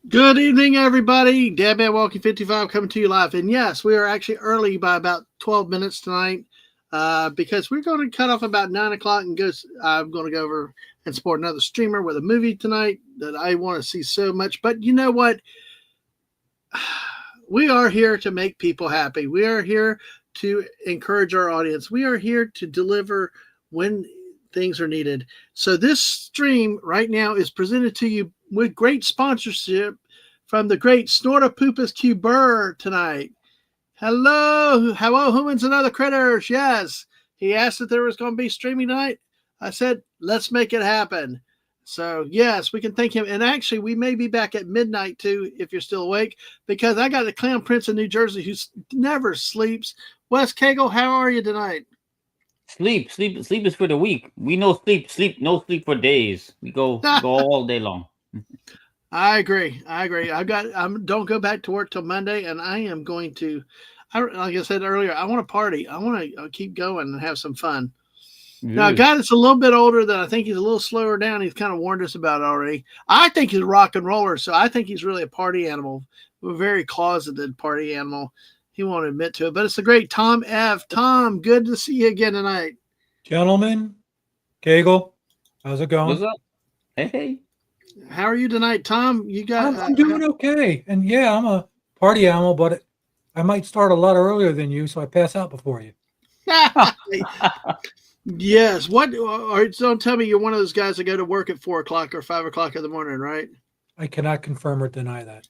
Good evening, everybody. Deadman Walking 55 coming to you live. And yes, we are actually early by about 12 minutes tonight because we're going to cut off about 9 o'clock and go. I'm going to go over and support another streamer with a movie tonight that I want to see so much. But you know what? We are here to make people happy. We are here to encourage our audience. We are here to deliver when things are needed. So this stream right now is presented to you with great sponsorship from the great Snortopoopas Q Burr tonight. Hello, humans and other critters. Yes, he asked if there was going to be streaming tonight. I said, let's make it happen. So, yes, we can thank him. And actually, we may be back at midnight, too, if you're still awake, because I got the Clown Prince in New Jersey who never sleeps. Wes Cagle, how are you tonight? Sleep is for the weak. We know sleep, no sleep for days. We go all day long. I agree. Don't go back to work till Monday, and I am going to, like I said earlier, I want to party. I want to keep going and have some fun. Now, a guy that's a little bit older that I think he's a little slower down, he's kind of warned us about it already. I think he's a rock and roller, so I think he's really a party animal, a very closeted party animal. He won't admit to it, but it's the great Tom F. Tom, good to see you again tonight. Gentlemen, Cagle, how's it going? What's up? Hey. How are you tonight, Tom? You got? I'm doing okay, and yeah, I'm a party animal, but I might start a lot earlier than you, so I pass out before you. Yes. What? Or don't tell me you're one of those guys that go to work at 4 o'clock or 5 o'clock in the morning, right? I cannot confirm or deny that.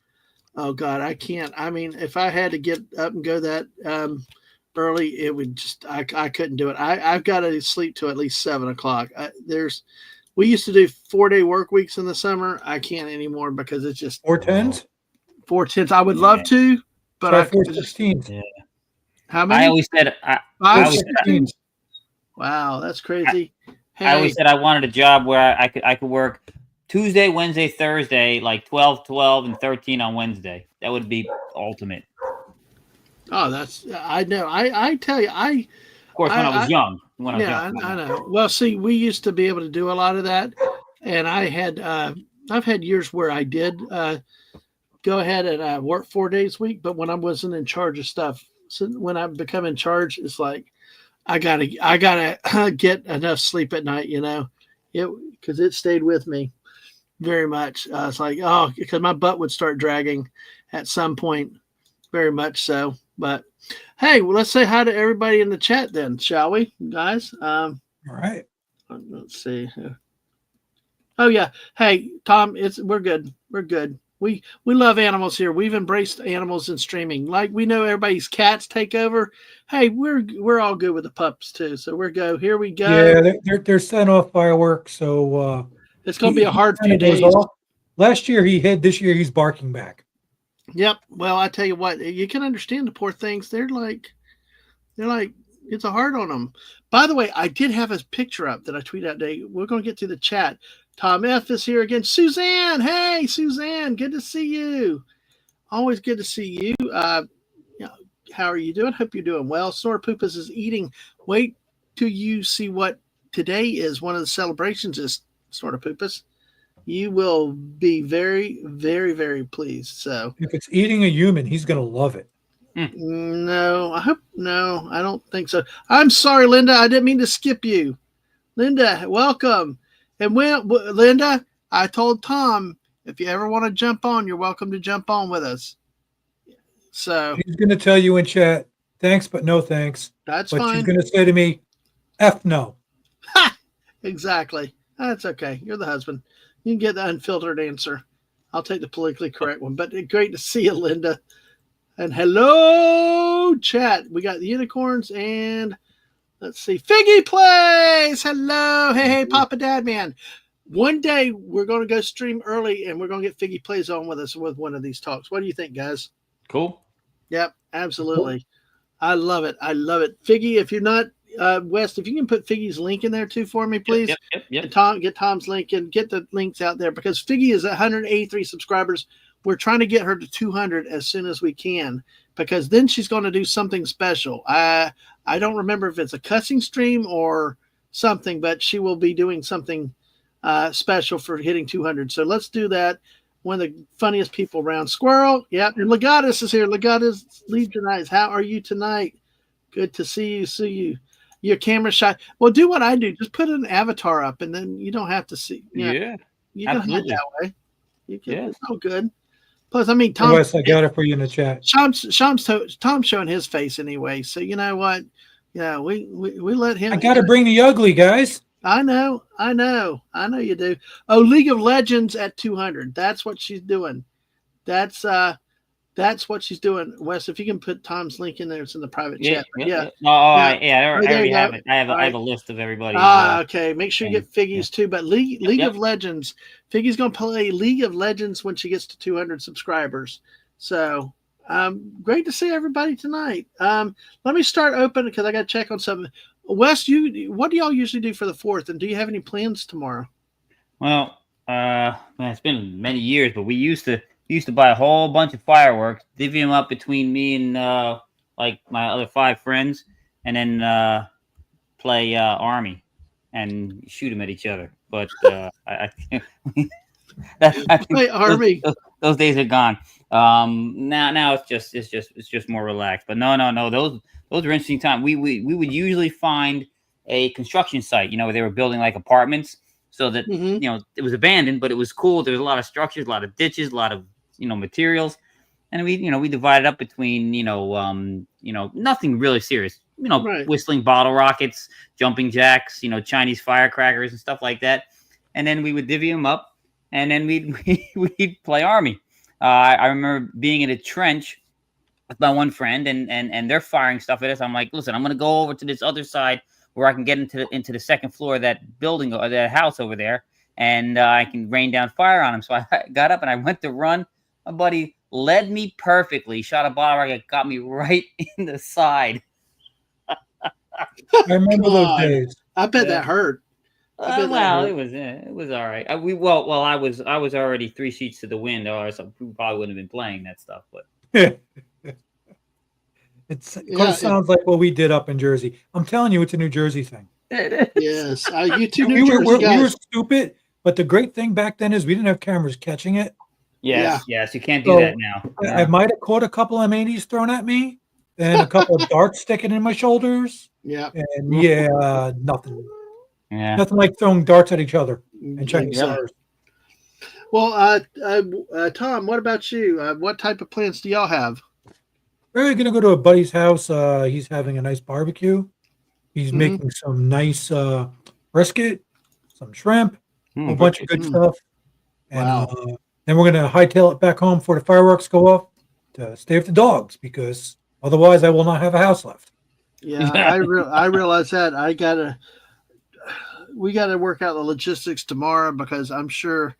Oh God, I can't. I mean, if I had to get up and go that early, it would just I couldn't do it. I've got to sleep till at least 7 o'clock. We used to do 4-day work weeks in the summer. I can't anymore because it's just 4/10s. 4/10s. I would love to, but I 4/16s. Yeah. How many? I always said 5/16s. Wow, that's crazy. I always said I wanted a job where I could work Tuesday, Wednesday, Thursday, like 12, 12, and 13 on Wednesday. That would be ultimate. Oh, I know. I tell you, of course, when I was young. I know. Well, see, we used to be able to do a lot of that, and I've had years where I did go ahead and work 4 days a week, but when I wasn't in charge of stuff, so when I become in charge, it's like I gotta get enough sleep at night, because it stayed with me very much. It's like, because my butt would start dragging at some point, very much so. But hey, well, let's say hi to everybody in the chat then, shall we, guys? All right. Let's see. Oh yeah. Hey, Tom, we're good. We're good. We love animals here. We've embraced animals in streaming. Like we know everybody's cats take over. Hey, we're all good with the pups too. So we're go. Here we go. Yeah, they're setting off fireworks, so it's going to be a hard few days. Last year he hid. This year he's barking back. Yep. Well, I tell you what, you can understand the poor things. They're like, it's a hard on them. By the way, I did have a picture up that I tweeted out today. We're going to get to the chat. Tom F is here again. Suzanne, hey, Suzanne, good to see you. Always good to see you. How are you doing? Hope you're doing well. Snortopoopas is eating. Wait till you see what today is. One of the celebrations is Snortopoopas. You will be very, very, very pleased. So, if it's eating a human, he's going to love it. No, I don't think so. I'm sorry, Linda. I didn't mean to skip you. Linda, welcome. And Linda, I told Tom, if you ever want to jump on, you're welcome to jump on with us. So he's going to tell you in chat, thanks, but no thanks. That's fine. But she's going to say to me, F no. Ha! Exactly. That's okay. You're the husband. You can get the unfiltered answer. I'll take the politically correct one. But great to see you, Linda. And hello, chat. We got the unicorns and let's see. Figgy Plays. Hello. Hey, Papa Dad Man. One day we're going to go stream early and we're going to get Figgy Plays on with us with one of these talks. What do you think, guys? Cool. Yep, absolutely. Cool. I love it. Figgy, if you're not, West, if you can put Figgy's link in there too for me, please. Yep. And get Tom's link and get the links out there because Figgy is 183 subscribers. We're trying to get her to 200 as soon as we can because then she's going to do something special. I don't remember if it's a cussing stream or something, but she will be doing something special for hitting 200. So let's do that. one of the funniest people around. Squirrel, yep. And Legatus is here. Legatus Legionize, how are you tonight? Good to see you. See you. Your camera shot. Well, do what I do. Just put an avatar up, and then you don't have to see. Yeah, you can hide absolutely. that way. You can. Yeah. It's all good. Plus, I mean, Hey, Wes, I got it for you in the chat. Tom's showing his face anyway. So you know what? Yeah, we let him. I got to bring the ugly, guys. I know you do. Oh, League of Legends at 200. That's what she's doing. That's what she's doing. Wes, if you can put Tom's link in there, it's in the private chat. Yeah. I already you have go. it. I have All right. a list of everybody. Okay. Make sure you get Figgy's too. But League of Legends, Figgy's gonna play League of Legends when she gets to 200 subscribers. So great to see everybody tonight. Let me start open because I got to check on something. Wes, what do y'all usually do for the 4th, and do you have any plans tomorrow? Well, man, it's been many years, but we used to buy a whole bunch of fireworks, divvy them up between me and like my other 5 friends, and then play Army and shoot them at each other. But I Play Army. Those days are gone. Now it's just more relaxed. But no. Those were interesting times. We would usually find a construction site, where they were building like apartments, so that it was abandoned, but it was cool. There was a lot of structures, a lot of ditches, a lot of materials, and we divided up between nothing really serious. Right. Whistling bottle rockets, jumping jacks, Chinese firecrackers and stuff like that. And then we would divvy them up, and then we'd play Army. I remember being in a trench with my one friend, and they're firing stuff at us. I'm like, listen, I'm going to go over to this other side where I can get into the second floor of that building or that house over there, and I can rain down fire on them. So I got up and I went to run. My buddy led me perfectly, shot a bottle rocket, got me right in the side. I remember those days. I bet that hurt. Well, it was all right. I was already 3 sheets to the wind, or so we probably wouldn't have been playing that stuff. But It sounds like what we did up in Jersey. I'm telling you, it's a New Jersey thing. Yes, you two we New Jersey guys. We were stupid, but the great thing back then is we didn't have cameras catching it. Yes, you can't do that now. I might have caught a couple of M80s thrown at me, and a couple of darts sticking in my shoulders. Yeah, and nothing. Yeah, nothing like throwing darts at each other and checking stars. Well, Tom, what about you? What type of plans do y'all have? We're going to go to a buddy's house. He's having a nice barbecue. He's making some nice brisket, some shrimp, a bunch of good stuff. And then we're going to hightail it back home before the fireworks go off to stay with the dogs, because otherwise I will not have a house left. Yeah, I realize that. We got to work out the logistics tomorrow, because I'm sure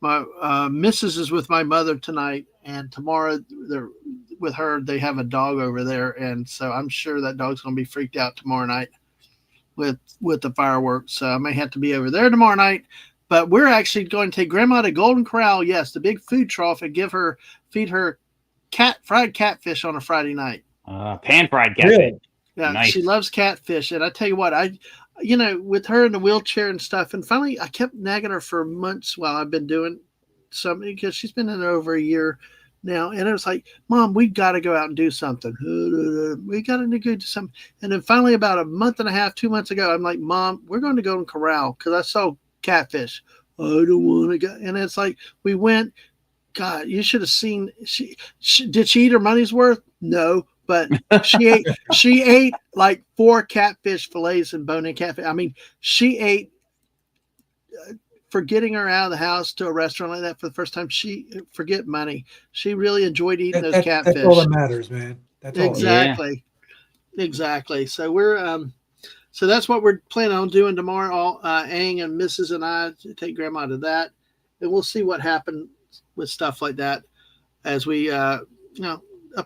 my missus is with my mother tonight, and tomorrow they're with her. They have a dog over there, and so I'm sure that dog's going to be freaked out tomorrow night with the fireworks. So I may have to be over there tomorrow night. But we're actually going to take Grandma to Golden Corral, yes, the big food trough, and feed her fried catfish on a Friday night. Pan fried catfish. Really? Yeah, Nice. She loves catfish, and I tell you what, with her in the wheelchair and stuff, and finally I kept nagging her for months while I've been doing something, because she's been in it over a year now, and it was like, Mom, we got to go out and do something. We got to go do something. And then finally, about a month and a half, 2 months ago, I'm like, Mom, we're going to Golden Corral because I saw catfish. I don't want to go. And it's like, we went. God, you should have seen. Did she eat her money's worth? No. But she ate like 4 catfish fillets and bone-in catfish. I mean, she ate, for getting her out of the house to a restaurant like that for the first time. Forget money. She really enjoyed eating those catfish. That's all that matters, man. That's all. Exactly. So we're so that's what we're planning on doing tomorrow. Ang and Mrs. and I take Grandma to that, and we'll see what happens with stuff like that as we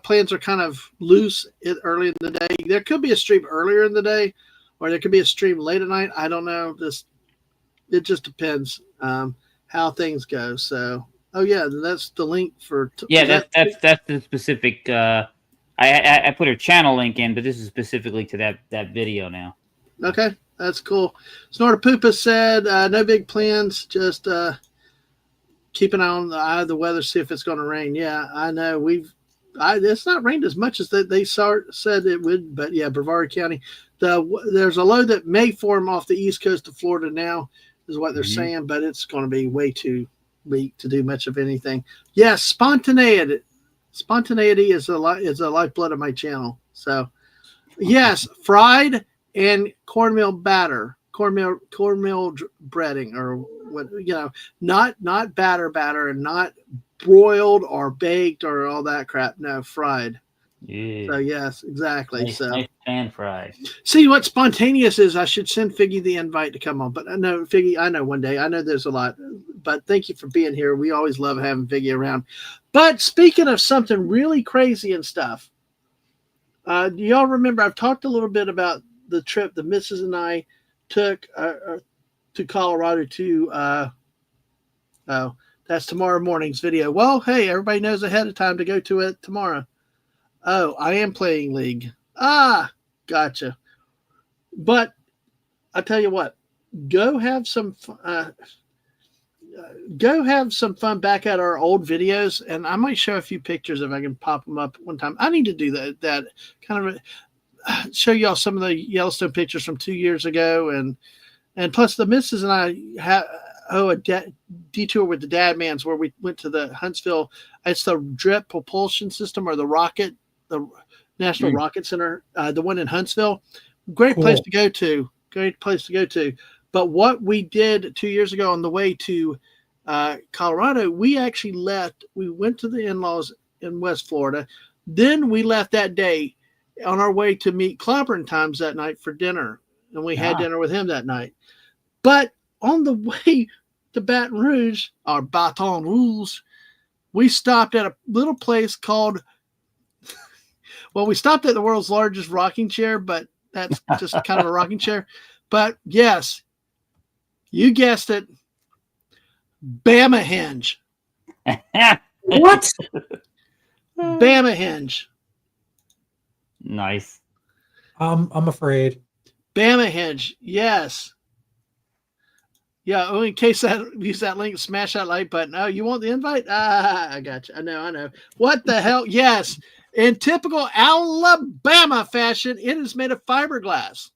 plans are kind of loose early in the day. There could be a stream earlier in the day, or there could be a stream late at night. I don't know. It just depends how things go. So, that's the link for. That's the specific. I put her channel link in, but this is specifically to that video now. Okay, that's cool. Snortapoopa said, no big plans, just keep an eye on the eye of the weather, see if it's going to rain. Yeah, I know it's not rained as much as they said it would, but yeah, Brevard County, there's a low that may form off the east coast of Florida now, is what they're saying, but it's going to be way too weak to do much of anything. Yes, spontaneity is the lifeblood of my channel. So, yes, fried and cornmeal breading, or what, not batter, and not broiled or baked or all that crap. No, fried. Yeah. So yes, exactly. Nice pan fried. See what spontaneous is. I should send Figgy the invite to come on, but I know Figgy. I know one day. I know there's a lot, but thank you for being here. We always love having Figgy around. But speaking of something really crazy and stuff, do y'all remember? I've talked a little bit about the trip the missus and I took to Colorado to. Oh, that's tomorrow morning's video. Well, hey, everybody knows ahead of time to go to it tomorrow. Oh, I am playing League. Ah, gotcha. But I'll tell you what, go have some fun back at our old videos, and I might show a few pictures if I can pop them up one time. I need to do that kind of show y'all some of the Yellowstone pictures from 2 years ago, and plus the missus and I have a detour with the Dadmans where we went to the Huntsville. It's the Drip Propulsion System, or the rocket. The National Rocket Center, the one in Huntsville. Great place to go to. But what we did 2 years ago on the way to Colorado, we actually left. We went to the in-laws in West Florida. Then we left that day on our way to meet Clobberin Times that night for dinner. And we had dinner with him that night. But on the way to Baton Rouge, we stopped at a little place called... Well, we stopped at the world's largest rocking chair, but that's just kind of a rocking chair. But yes, you guessed it, Bama Hinge. What? Bama Hinge. Nice. I'm afraid. Bama Hinge. Yes. Yeah. Oh, in case use that link, smash that like button. Oh, you want the invite? I got you. I know. What the hell? Yes. In typical Alabama fashion, it is made of fiberglass.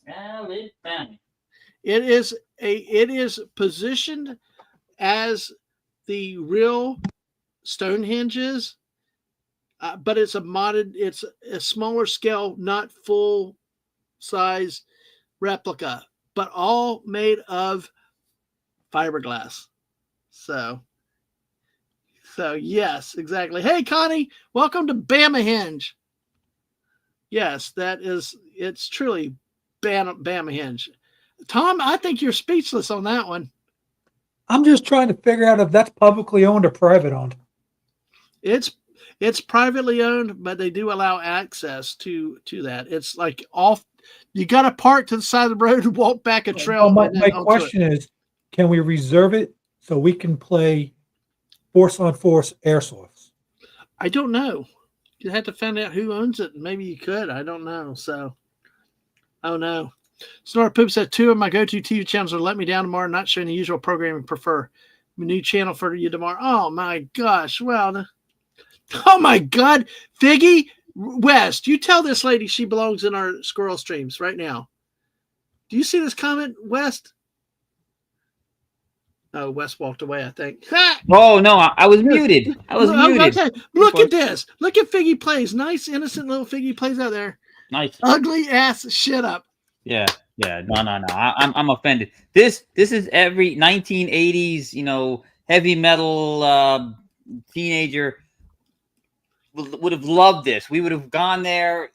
Alabama. It is positioned as the real Stonehenge is, but it's it's a smaller scale, not full size replica, but all made of fiberglass. So yes, exactly. Hey, Connie, welcome to Bama Hinge. Yes, it's truly Bama Hinge. Tom, I think you're speechless on that one. I'm just trying to figure out if that's publicly owned or private owned. It's privately owned, but they do allow access to that. It's like off. You got to park to the side of the road and walk back a trail. Well, my question is, can we reserve it so we can play Force on Force Airsoft? I don't know. You have to find out who owns it. Maybe you could. I don't know. So, oh no. Snort Poop said 2 of my go-to TV channels are let me down tomorrow, not showing the usual programming. Prefer new channel for you tomorrow. Oh my gosh. Well, oh my God. Figgy West, you tell this lady she belongs in our squirrel streams right now. Do you see this comment, West? Oh, West walked away, I think. Oh, no, I was muted. Muted. Okay. Look at this. Look at Figgy plays. Nice, innocent little Figgy plays out there. Nice. Ugly ass shit up. Yeah. No. I'm offended. This is every 1980s, heavy metal teenager would have loved this. We would have gone there,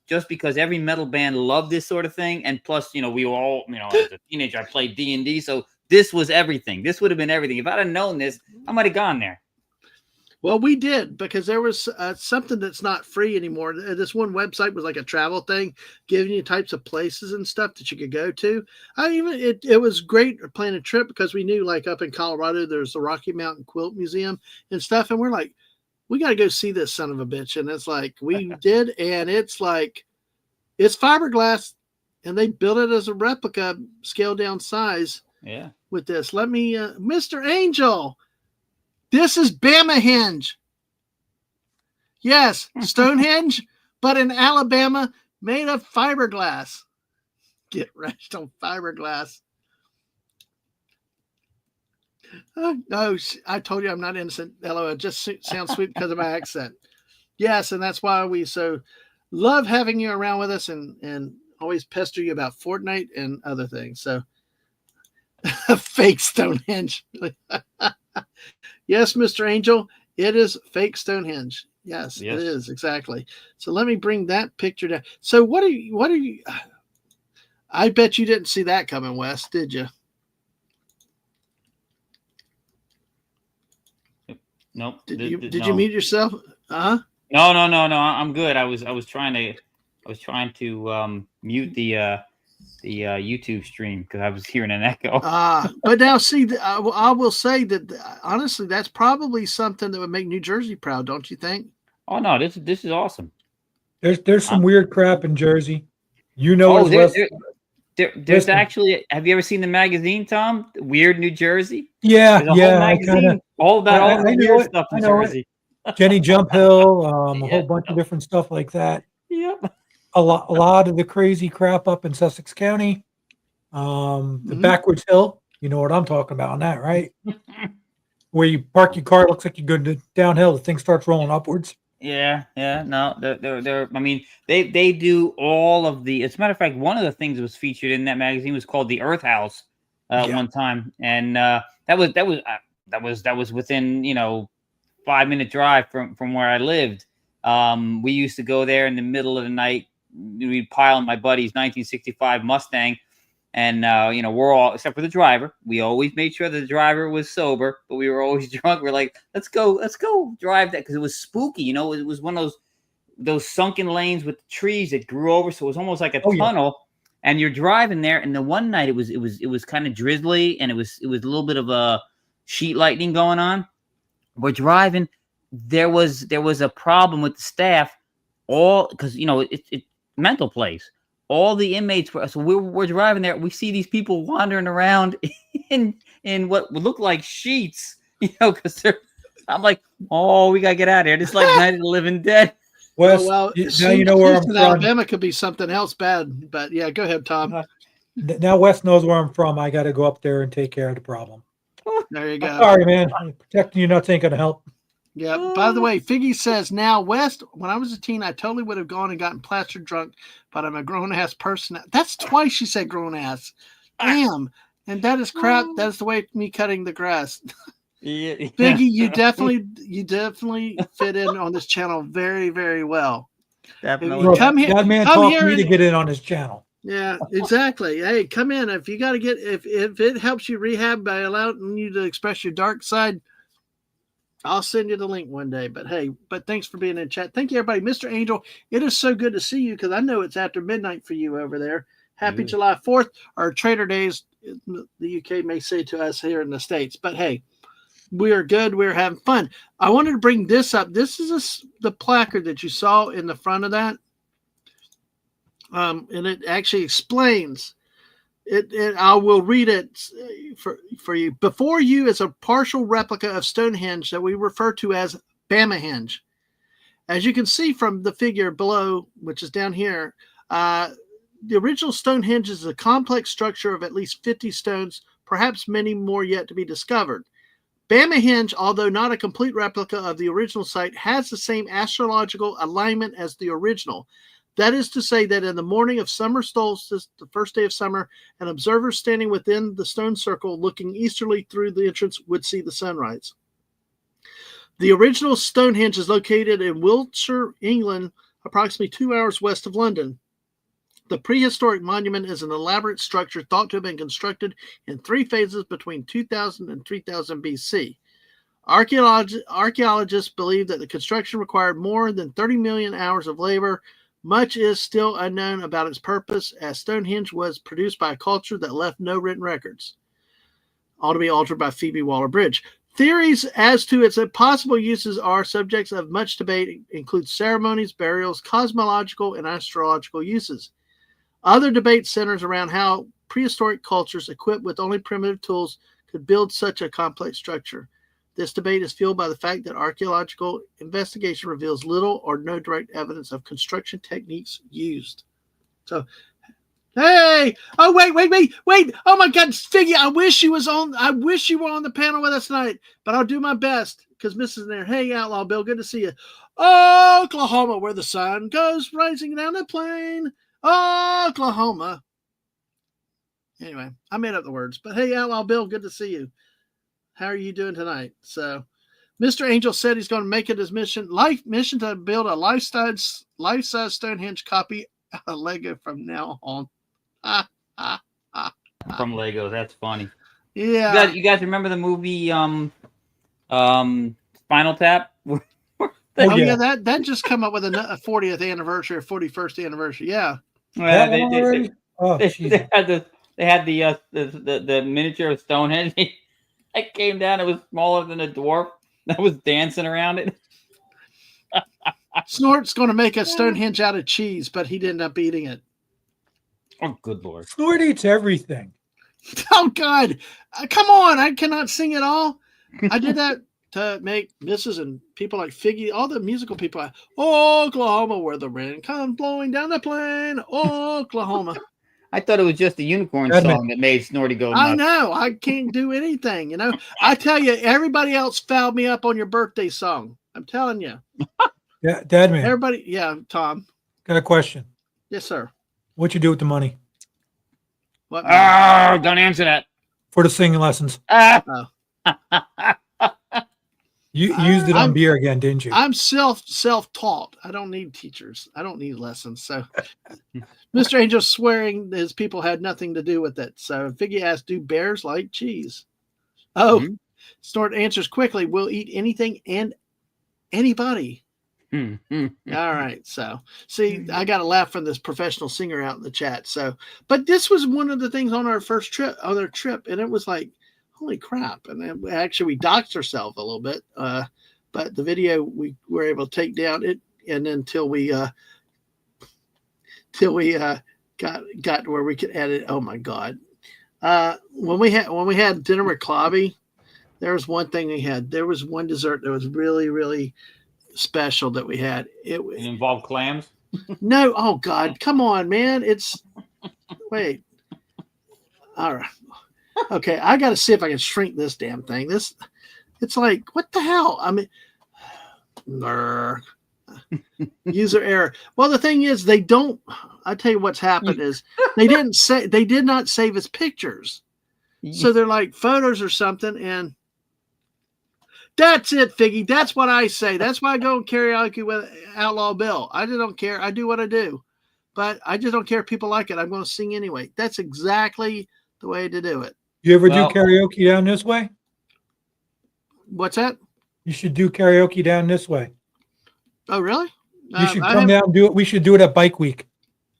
just because every metal band loved this sort of thing. And plus, we were all, as a teenager, I played D&D. So this was everything. This would have been everything. If I'd have known this, I might have gone there. Well, we did, because there was something that's not free anymore. This one website was like a travel thing, giving you types of places and stuff that you could go to. It was great planning a trip, because we knew, like, up in Colorado, there's the Rocky Mountain Quilt Museum and stuff. And we're like, we got to go see this son of a bitch. And it's like, we did. And it's like, it's fiberglass, and they built it as a replica, scaled down size. Yeah. with this. Let me, Mr. Angel. This is Bamahenge. Yes, Stonehenge, but in Alabama, made of fiberglass. Get wretched on fiberglass. No, I told you I'm not innocent. Hello, it just sounds sweet because of my accent. Yes, and that's why we so love having you around with us and always pester you about Fortnite and other things. So, fake Stonehenge. Yes, Mr. Angel, it is fake Stonehenge. Yes, it is exactly. So let me bring that picture down. So what are you? I bet you didn't see that coming, Wes, did you? Nope. Did you mute yourself? No. I'm good. I was trying to mute the YouTube stream because I was hearing an echo. But now see, I will say that honestly, that's probably something that would make New Jersey proud, don't you think? Oh no, this is awesome. There's some weird crap in Jersey. You know, there's actually. Have you ever seen the magazine, Tom? Weird New Jersey. Yeah, whole magazine, all about the weird stuff in Jersey. Jenny Jump Hill, a whole bunch of different stuff like that. Yep. A lot of the crazy crap up in Sussex County. The backwards hill, you know what I'm talking about on that, right? Where you park your car, it looks like you're going downhill, the thing starts rolling upwards. Yeah, no, they're. I mean, they do all of the. As a matter of fact, one of the things that was featured in that magazine was called the Earth House one time, and that was within 5-minute drive from where I lived. We used to go there in the middle of the night. We'd pile in my buddy's 1965 Mustang. And, we're all, except for the driver, we always made sure the driver was sober, but we were always drunk. We're like, let's go drive that. Cause it was spooky. It was one of those sunken lanes with the trees that grew over. So it was almost like a tunnel and you're driving there. And the one night it was kind of drizzly and it was a little bit of a sheet lightning going on. We're driving. There was a problem with the staff cause it's mental place. All the inmates were, so we're driving there. We see these people wandering around in what would look like sheets, because I'm like, oh, we gotta get out of here. It's like Night of the Living Dead. Wes, now you know where I'm from. Alabama could be something else bad, but yeah, go ahead, Tom. Now Wes knows where I'm from. I got to go up there and take care of the problem. There you go. Sorry, man. I'm protecting you, not ain't gonna help. Yeah. By the way, Figgy says, now, West, when I was a teen, I totally would have gone and gotten plastered drunk, but I'm a grown-ass person. That's twice she said grown-ass. Damn. And that is crap. That is the way me cutting the grass. Yeah. Figgy, you definitely fit in on this channel very, very well. Definitely. Come here. That man taught me to get in on his channel. Yeah, exactly. Hey, come in. If you got to if it helps you rehab by allowing you to express your dark side, I'll send you the link one day. But hey, thanks for being in chat. Thank you, everybody. Mr. Angel, it is so good to see you because I know it's after midnight for you over there. Happy July 4th, or Trader Days, the UK may say to us here in the States. But hey, we are good. We're having fun. I wanted to bring this up. This is the placard that you saw in the front of that. And it actually explains it. I will read it for you. Before you is a partial replica of Stonehenge that we refer to as Bamahenge. As you can see from the figure below, which is down here, the original Stonehenge is a complex structure of at least 50 stones, perhaps many more yet to be discovered. Bamahenge, although not a complete replica of the original site, has the same astrological alignment as the original. That is to say that in the morning of summer solstice, the first day of summer, an observer standing within the stone circle looking easterly through the entrance would see the sunrise. The original Stonehenge is located in Wiltshire, England, approximately 2 hours west of London. The prehistoric monument is an elaborate structure thought to have been constructed in 3 phases between 2000 and 3000 BC. Archaeologists believe that the construction required more than 30 million hours of labor. Much is still unknown about its purpose, as Stonehenge was produced by a culture that left no written records, all to be altered by Phoebe Waller-Bridge. Theories as to its possible uses are subjects of much debate, include ceremonies, burials, cosmological, and astrological uses. Other debate centers around how prehistoric cultures equipped with only primitive tools could build such a complex structure. This debate is fueled by the fact that archaeological investigation reveals little or no direct evidence of construction techniques used. So, hey! Oh, wait! Oh my God, Figgy! I wish you were on the panel with us tonight, but I'll do my best because Mrs. in there. Hey, Outlaw Bill, good to see you. Oklahoma, where the sun goes rising down the plain. Oklahoma. Anyway, I made up the words, but hey, Outlaw Bill, good to see you. How are you doing tonight? So, Mr. Angel said he's going to make it his mission to build a life-size Stonehenge copy of Lego from now on. From Legos, that's funny. Yeah. You guys remember the movie Spinal Tap? Yeah, that just come up with a 40th anniversary or 41st anniversary. Yeah. They had the miniature of Stonehenge. It came down. It was smaller than a dwarf. That was dancing around it. Snort's going to make a Stonehenge out of cheese, but he'd end up eating it. Oh, good Lord. Snort eats everything. Oh, God. Come on. I cannot sing at all. I did that to make Mrs. and people like Figgy, all the musical people. Oklahoma, where the rain comes blowing down the plain. Oklahoma. I thought it was just a unicorn song that made Snorty go nuts. I know. I can't do anything. You know, I tell you, everybody else fouled me up on your birthday song. I'm telling you. Yeah, Dad, man. Everybody. Yeah, Tom. Got a question. Yes, sir. What you do with the money? What? Oh, don't answer that. For the singing lessons. Oh. You used it on beer again, didn't you? I'm self-taught. I don't need teachers. I don't need lessons. So Mr. Angel swearing his people had nothing to do with it. So Figgy asked, do bears like cheese? Oh, Snort answers quickly, we'll eat anything and anybody. All right. So see, I got a laugh from this professional singer out in the chat. So, but this was one of the things on our first trip, and it was like, holy crap. And then actually we doxed ourselves a little bit. But the video we were able to take down it. And then till we got to where we could edit. Oh my God. When we had dinner with Clobby, there was one thing we had. There was one dessert that was really, really special that we had. It involved clams? No. Oh God. Come on, man. Wait. All right. Okay, I got to see if I can shrink this damn thing. It's like, what the hell? I mean, user error. Well, the thing is, I tell you what's happened is they did not save his pictures. So they're like photos or something. And that's it, Figgy. That's what I say. That's why I go and karaoke with Outlaw Bill. I just don't care. I do what I do, but I just don't care if people like it. I'm going to sing anyway. That's exactly the way to do it. You ever do karaoke down this way? What's that? You should do karaoke down this way. Oh, really? You should come down and do it. We should do it at Bike Week.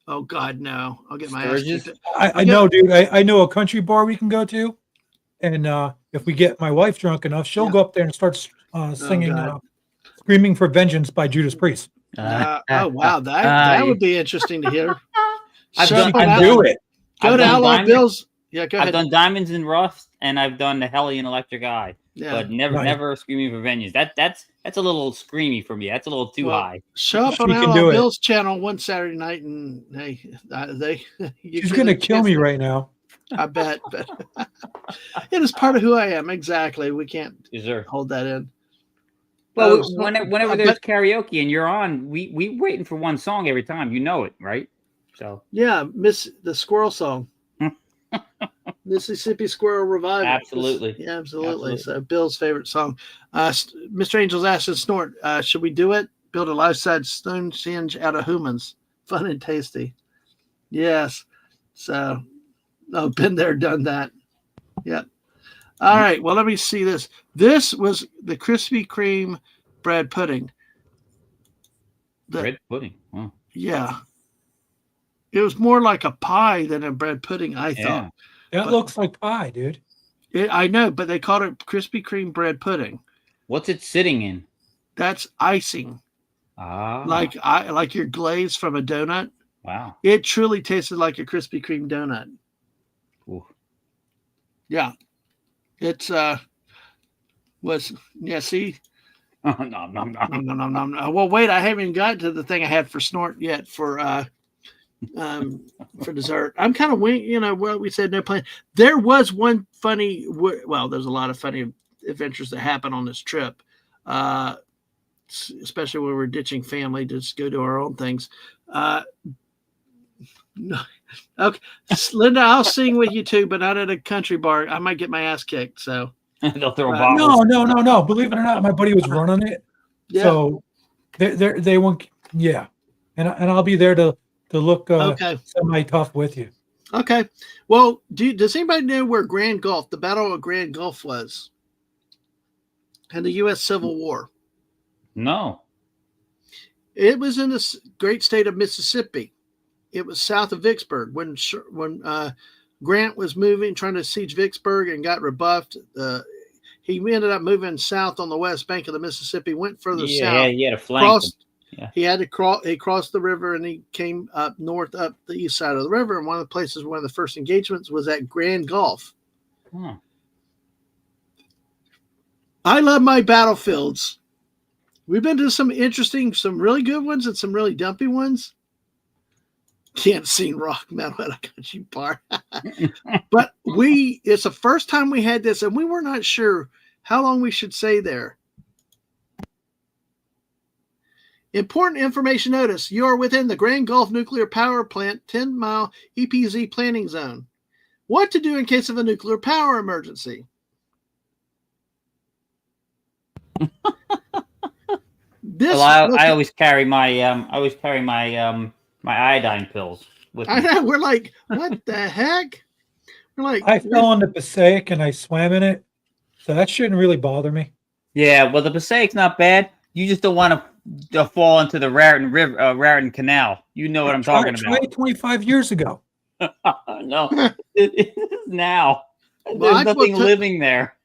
Oh, God, no. I'll get my ass kicked. I know, dude. I know a country bar we can go to. And if we get my wife drunk enough, she'll go up there and start singing Screaming for Vengeance by Judas Priest. Oh, wow. That would be interesting to hear. I've do it. Go to Outlaw Bill's. Yeah, go ahead. I've done Diamonds in Rust, and I've done the Hellion Electric Eye, but never Screaming for Vengeance. That's a little screamy for me. That's a little too high. Show up on Outlaw Bill's channel one Saturday night, and hey, she's gonna kill me right now. I bet, but it is part of who I am. Exactly. We can't hold that in. Well, whenever there's karaoke and you're on, we waiting for one song every time. You know it, right? So yeah, Miss the Squirrel song. Mississippi Squirrel Revival. Absolutely. Yeah, absolutely. So Bill's favorite song. Mr. Angels asked us, Snort, should we do it? Build a life-size Stonehenge out of humans. Fun and tasty. Yes. So, been there, done that. Yeah. All right. Well, let me see this. This was the Krispy Kreme bread pudding. Bread pudding? Wow. Yeah. It was more like a pie than a bread pudding, I thought. That looks like pie, dude. I know, but they called it Krispy Kreme bread pudding. What's it sitting in? That's icing. Like your glaze from a donut. Wow. It truly tasted like a Krispy Kreme donut. Ooh. Yeah. It's was yeah, see. Oh, no. No. Well, wait, I haven't even got to the thing I had for snort yet for dessert. I'm kind of well, we said no plan. There was one funny, well, there's a lot of funny adventures that happen on this trip, especially when we're ditching family to just go do our own things. No. Okay, Linda, I'll sing with you too, but not at a country bar. I might get my ass kicked. So They'll throw bottles. No. Believe it or not, my buddy was running it. yeah. So they won't. Yeah, and I'll be there to look Okay. semi tough with you. Okay. Well, does anybody know where Grand Gulf, the Battle of Grand Gulf, was in the U.S. Civil War? No. It was in the great state of Mississippi. It was south of Vicksburg when Grant was trying to siege Vicksburg and got rebuffed. He ended up moving south on the west bank of the Mississippi, went further south. Yeah, he had a flank. He had to cross. He crossed the river and he came up north, up the east side of the river. And one of the places, one of the first engagements was at Grand Gulf. Huh. I love my battlefields. We've been to some really good ones and some really dumpy ones. Can't sing rock metal at a country bar. But it's the first time we had this and we were not sure how long we should stay there. Important information notice. You are within the Grand Gulf Nuclear Power Plant 10-mile EPZ planning zone. What to do in case of a nuclear power emergency? I always carry my my iodine pills with me. I know, we're like, what the heck? We're like, I fell in the Passaic and I swam in it, so that shouldn't really bother me. Yeah, well, the Passaic's not bad. You just don't want to fall into the Raritan River, Raritan Canal. You know what I'm talking about. 25 years ago. No, it is now. Well, There's nothing living there.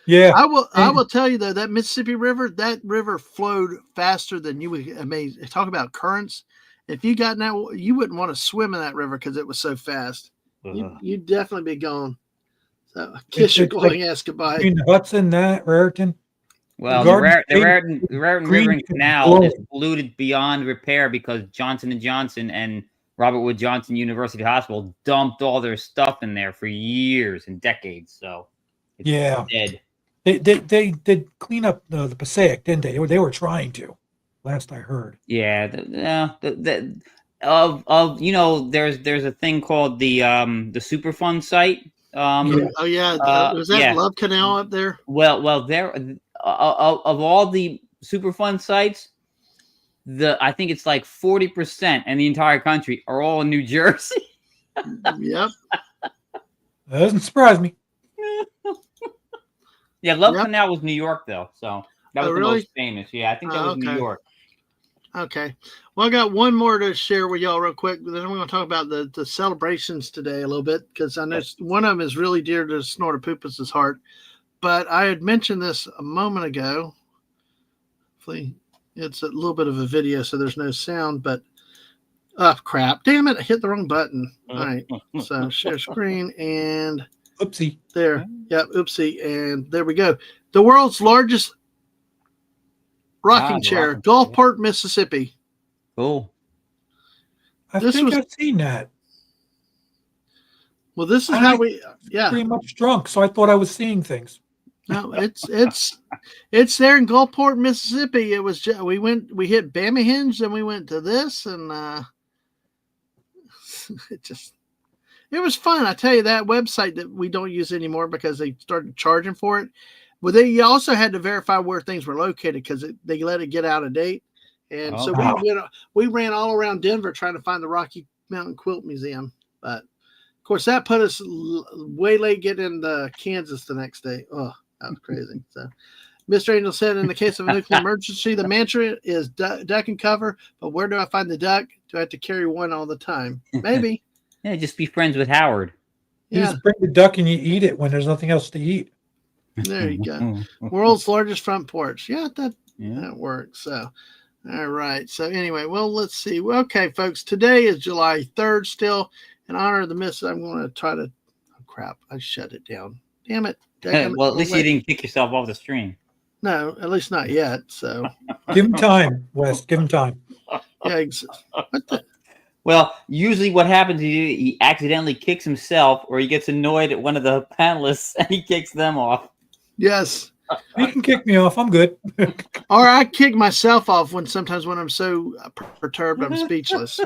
Yeah, I will tell you though, that Mississippi River, that river flowed faster than you would amazing. Talk about currents. If you got in that, you wouldn't want to swim in that river because it was so fast. You'd definitely be gone. So kiss your glowing ass goodbye. Between Hudson, Raritan. Well, the Raritan River and Canal is polluted beyond repair because Johnson & Johnson and Robert Wood Johnson University Hospital dumped all their stuff in there for years and decades. So it's dead. They did clean up the Passaic, didn't they? They were trying to, last I heard. Yeah, there's a thing called the Superfund site. Was that Love Canal up there? Well, there of all the Superfund sites, I think it's like 40% in the entire country are all in New Jersey. Yep. That doesn't surprise me. Yeah, Love Canal was New York though, so that was the most famous. Yeah, I think that was New York. Okay. Well, I got one more to share with y'all real quick, but then we're going to talk about the celebrations today a little bit because I know one of them is really dear to Snortopoopas' heart. But I had mentioned this a moment ago. Hopefully, it's a little bit of a video, so there's no sound, but crap. Damn it, I hit the wrong button. All right. So share screen and oopsie. There. Yep, oopsie. And there we go. The world's largest rocking chair, Gulfport, Mississippi. Cool. I've seen that. Well, this is how pretty much drunk, so I thought I was seeing things. No, it's there in Gulfport, Mississippi. It was we hit Bamahenge, and we went to this, and it was fun. I tell you, that website that we don't use anymore because they started charging for it. Well, you also had to verify where things were located because they let it get out of date. And we ran all around Denver trying to find the Rocky Mountain Quilt Museum. But, of course, that put us way late getting into Kansas the next day. Oh, that was crazy. So, Mr. Angel said, in the case of a nuclear emergency, the mantra is duck and cover. But where do I find the duck? Do I have to carry one all the time? Maybe. Yeah, just be friends with Howard. You just bring the duck and you eat it when there's nothing else to eat. There you go. World's largest front porch. Yeah, that works. So, all right. So anyway, well, let's see. Well, okay, folks, today is July 3rd still. In honor of the miss, I'm going to try to crap! I shut it down. Damn it! Well, at least you didn't kick yourself off the stream. No, at least not yet. So Give him time, Wes. Give him time. yeah. What the? Well, usually what happens is he accidentally kicks himself, or he gets annoyed at one of the panelists and he kicks them off. Yes. You can kick me off. I'm good. Or I kick myself off sometimes when I'm so perturbed I'm speechless.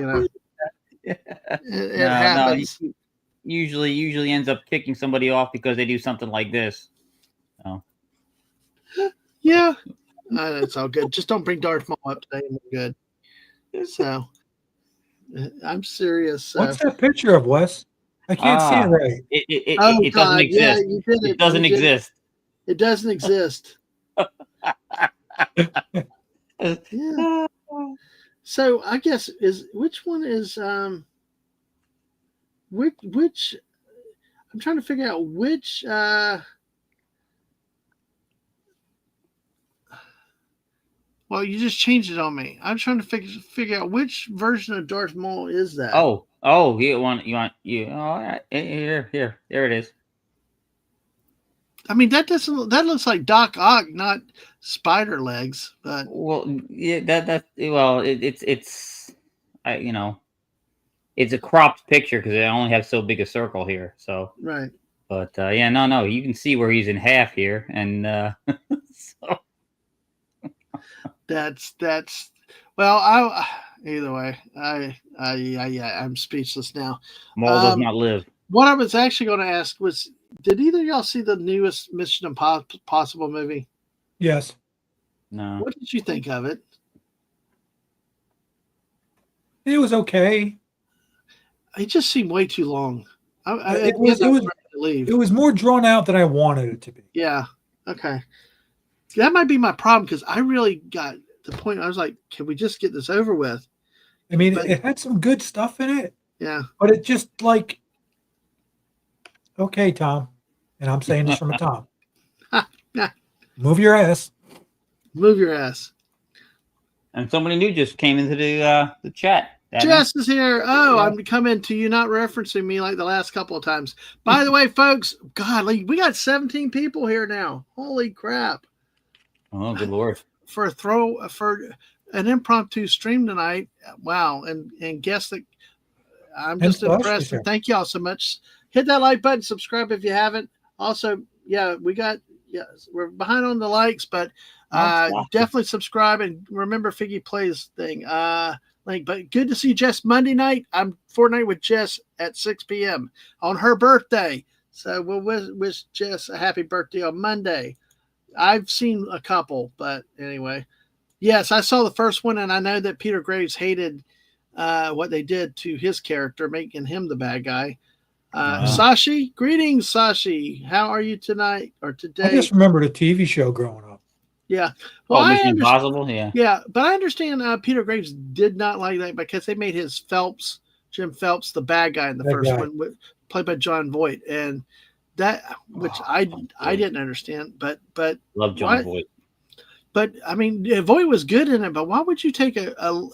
It happens. No, usually ends up kicking somebody off because they do something like this. So. Yeah, it's all good. Just don't bring Darth Maul up today, and we're good. So I'm serious. What's that picture of, Wes? I can't see it right. It doesn't exist. Yeah, you did it. It doesn't exist. It doesn't exist. Yeah. So I guess which one is which I'm trying to figure out which well, you just changed it on me. I'm trying to figure out which version of Darth Maul is that. Oh, you want all right. Here, there it is. I mean, that looks like Doc Ock, not spider legs. But well, yeah, it's it's a cropped picture because I only have so big a circle here. So right. But no, you can see where he's in half here, and so that's well. Either way, I'm speechless now. Maul does not live. What I was actually going to ask was, did either of y'all see the newest Mission Impossible movie? Yes. No. What did you think of it? It was okay. It just seemed way too long. It was more drawn out than I wanted it to be. Yeah. Okay. That might be my problem because I really got the point. I was like, can we just get this over with? I mean, it had some good stuff in it. Yeah. But it just like, okay, Tom, and I'm saying this from a Tom. Move your ass. Move your ass. And somebody new just came into the chat. Jess is here. Oh, yeah. I'm coming to you, not referencing me like the last couple of times. By the way, folks, God, we got 17 people here now. Holy crap. Oh, good Lord. For an impromptu stream tonight. Wow. And guess that I'm just impressed. And thank y'all so much. Hit that like button, subscribe if you haven't. Also, we're behind on the likes, but definitely subscribe and remember Figgy Plays thing. But good to see Jess Monday night. I'm Fortnite with Jess at 6 p.m. on her birthday. So we'll wish Jess a happy birthday on Monday. I've seen a couple, but anyway. Yes, I saw the first one, and I know that Peter Graves hated what they did to his character, making him the bad guy. Sashi, greetings, Sashi. How are you tonight or today? I just remembered a TV show growing up. Yeah. Well, Mission Impossible, yeah. Yeah, but I understand Peter Graves did not like that because they made Jim Phelps, the bad guy in the first one, played by John Voight, and that which I didn't understand, but love John Voight. But I mean, Voight was good in it. But why would you take a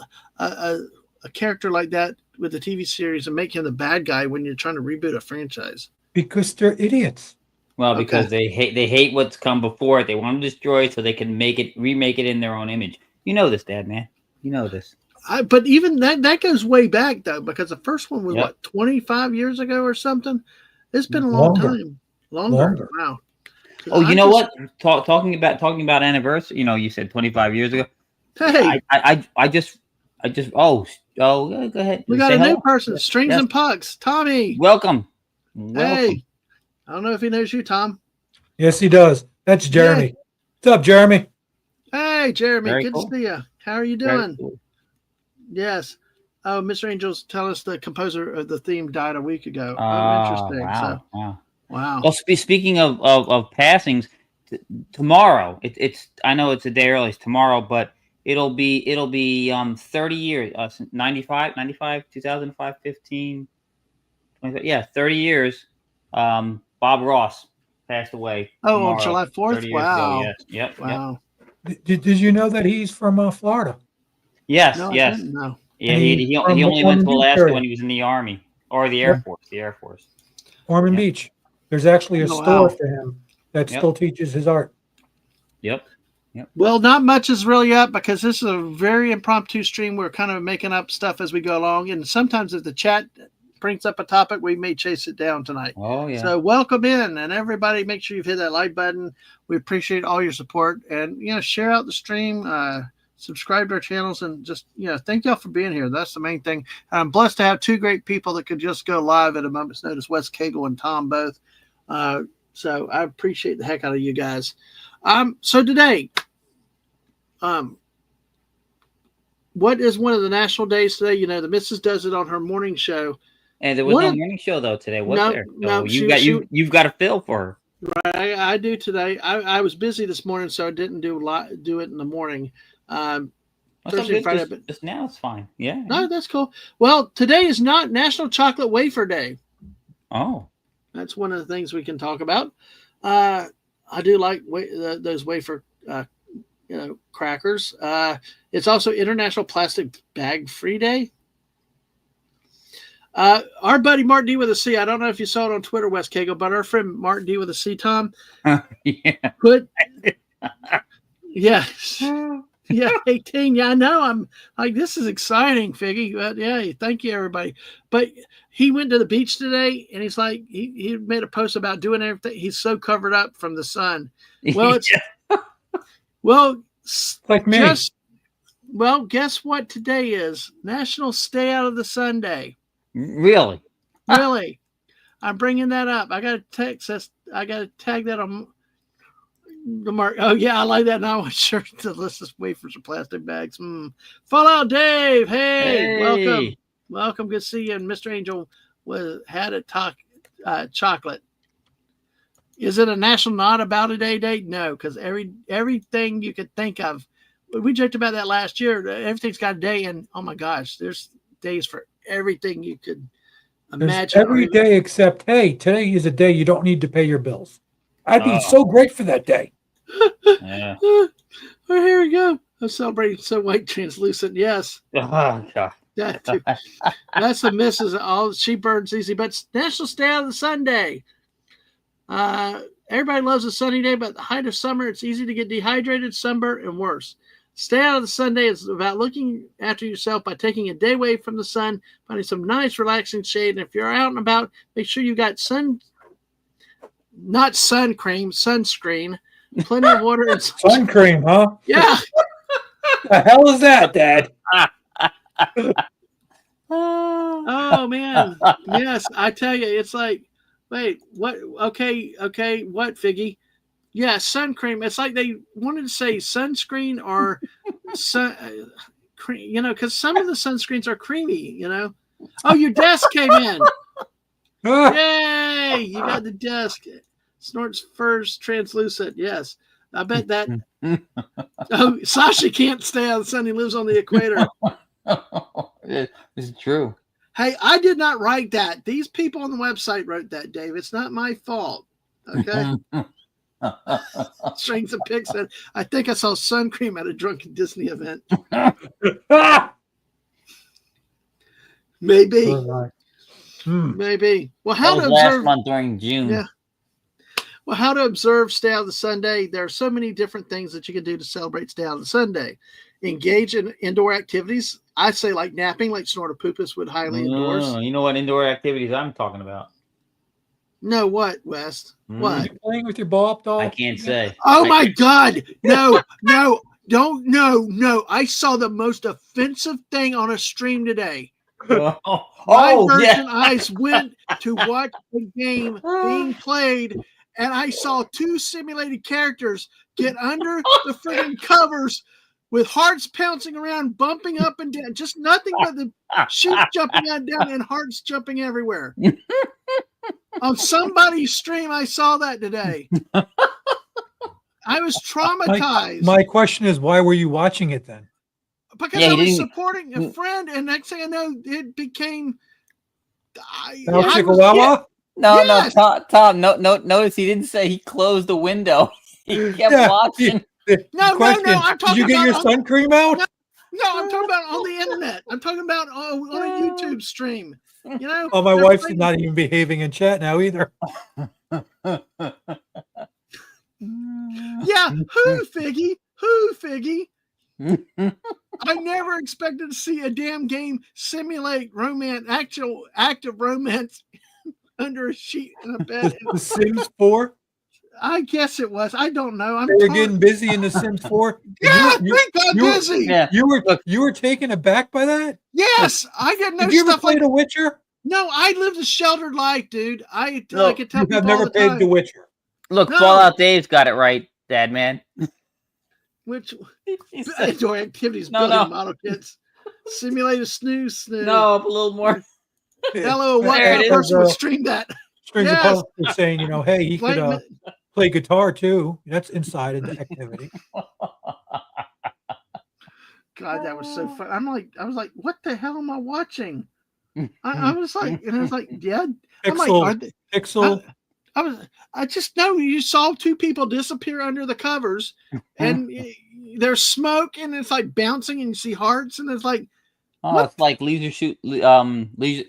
character like that with the TV series and make him the bad guy when you're trying to reboot a franchise? Because they're idiots. Well, because they hate what's come before it. They want to destroy it so they can remake it in their own image. You know this, Dad, man. You know this. But even that goes way back though, because the first one was 25 years ago or something. It's been a long time. Longer. Wow. Oh, you know what? Talking about anniversary. You said 25 years ago. Hey, I just. Go ahead. We got a new person. Strings and Pucks. Tommy. Welcome. Hey. I don't know if he knows you, Tom. Yes, he does. That's Jeremy. Yeah. What's up, Jeremy? Hey, Jeremy. Very good cool. to see you. How are you doing? Cool. Yes. Oh, Mr. Angels tell us the composer of the theme died a week ago. Interesting. Wow. Wow. Well, speaking of passings, tomorrow. It's I know it's a day early. It's tomorrow, but it'll be 30 years. 95, 2005, 15. 25, yeah, 30 years. Bob Ross passed away. Oh, on July 4th? Wow. Yes. Yep. Wow. Yep. Did you know that he's from Florida? Yes. No, yes. I didn't know. Yeah, he only went to Alaska when he was in the Army or the Air Force. The Air Force. Ormond Beach. There's actually a Oh, store wow. for him that Yep. still teaches his art. Yep. Well, not much is really up because this is a very impromptu stream. We're kind of making up stuff as we go along. And sometimes if the chat brings up a topic, we may chase it down tonight. Oh yeah. So welcome in, and everybody make sure you've hit that like button. We appreciate all your support, and share out the stream, subscribe to our channels, and just thank y'all for being here. That's the main thing. I'm blessed to have two great people that could just go live at a moment's notice, Wes Cagle and Tom both. So I appreciate the heck out of you guys. So today, what is one of the national days today? The missus does it on her morning show. And there was no morning show though today, was there? No, you've got a feel for her. Right, I do today. I was busy this morning, so I didn't do it in the morning. Thursday, Friday, but just now it's fine. Yeah. No, that's cool. Well, today is not National Chocolate Wafer Day. Oh, that's one of the things we can talk about. I do like those wafer, crackers. It's also International Plastic Bag Free Day. Our buddy Martin D with a C. I don't know if you saw it on Twitter, Wes Cagle, but our friend Martin D with a C, Tom, yeah. put yes. Yeah, 18. Yeah, I know. I'm like, this is exciting, Figgy. But yeah, thank you, everybody. But he went to the beach today, and he's like, he made a post about doing everything. He's so covered up from the sun. Well, it's like me. Guess what today is? National Stay Out of the Sun Day. Really? Really? I'm bringing that up. I got to text us. I got to tag that on the mark. Oh yeah, I like that. Now I'm sure the list of wafers or plastic bags. Fallout Dave, hey, welcome. Good to see you. And Mr. Angel had a chocolate. Is it a national not about a day date? No, because everything you could think of. We joked about that last year. Everything's got a day, and oh my gosh, there's days for everything you could imagine. There's every day except, hey, today is a day you don't need to pay your bills. I'd be so great for that day. Yeah. Well, here we go. I'm celebrating so white translucent. Yes. Oh, God. That's the missus. All she burns easy, but it's National Stay Out of the Sun Day. Everybody loves a sunny day, but at the height of summer, it's easy to get dehydrated, sunburnt, and worse. Stay Out of the Sun Day is about looking after yourself by taking a day away from the sun, finding some nice, relaxing shade. And if you're out and about, make sure you got not sun cream, sunscreen, plenty of water. And sun cream, huh? Yeah. The hell is that, Dad? Oh, man. Yes, I tell you, it's like, wait, what? Okay, what, Figgy? Yeah, sun cream. It's like they wanted to say sunscreen or sun cream, because some of the sunscreens are creamy, Oh, your desk came in. Yay! You got the desk. Snort's first translucent. Yes. I bet that. Oh, Sasha can't stay out of the sun. He lives on the equator. It's true. Hey, I did not write that. These people on the website wrote that, Dave. It's not my fault. Okay. Strings of pics said, I think I saw sun cream at a drunken Disney event. Maybe. Maybe. Well, how to last observe month during June. Yeah. Well, how to observe Stay Out of the Sun Day. There are so many different things that you can do to celebrate Stay Out of the Sun Day. Engage in indoor activities. I say like napping, like Snortopoopas would highly endorse. You know what indoor activities I'm talking about? No, what, West? What? You playing with your ball doll? I can't say. Oh my God! No, don't, no! I saw the most offensive thing on a stream today. My virgin eyes went to watch the game being played, and I saw two simulated characters get under the friggin' covers with hearts pouncing around, bumping up and down, just nothing but the sheep jumping up and down and hearts jumping everywhere. On somebody's stream, I saw that today. I was traumatized. My question is, why were you watching it then? Because I was supporting a friend, and next thing I know, it became. No, Tom. Notice he didn't say he closed the window. He kept watching. No. I'm talking Did you get your sun cream out? No, I'm talking about on the internet. I'm talking about on a YouTube stream. Oh, my wife's not even behaving in chat now either. Yeah, who Figgy? Who Figgy? I never expected to see a damn game simulate actual active romance under a sheet in a bed. The Sims 4. I guess it was. I don't know. They were getting busy in The Sims 4. Yeah, we got busy. Yeah. You were taken aback by that? Yes, I didn't know Did you ever stuff play like. The Witcher? No, I lived a sheltered life, dude. I could tell You people have all never the played time. The Witcher. Look, No. Fallout Dave's got it right, Dad man. Which He said- enjoy activities, No, building no. model kits, simulate a snooze. no, up a little more. Hello, what There kind it of is. person would stream that? Strings Yes. of Puzzle was saying, hey, he could Blame play guitar too. That's inside of the activity. God, that was so fun. I was like, what the hell am I watching? I was like, and I was like, yeah. I'm like, Pixel. are they, Pixel. I just know you saw two people disappear under the covers, and there's smoke, and it's like bouncing, and you see hearts, and it's like, Oh, What? it's like Leisure Suit Larry.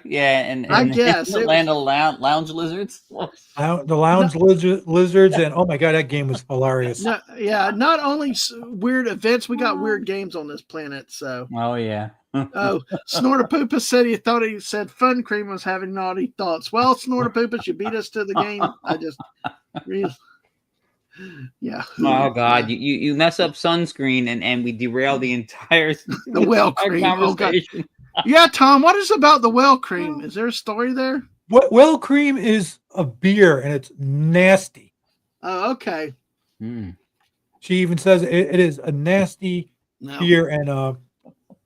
Yeah, and I guess the it Land of Lounge Lizards. The lounge lizards, and oh my god, that game was hilarious. no, yeah, not only weird events, we got weird games on this planet. So, Oh yeah. oh, Snortapoopa said he said Fun Cream was having naughty thoughts. Well, Snortapoopa, you beat us to the game. I just, yeah. Oh God, you mess up sunscreen and we derail the entire The well cream. Oh, God. conversation. Yeah, Tom, what is about the well cream? Is there a story there? Well cream is a beer and it's nasty. Oh, okay. She even says it is a nasty No. beer, and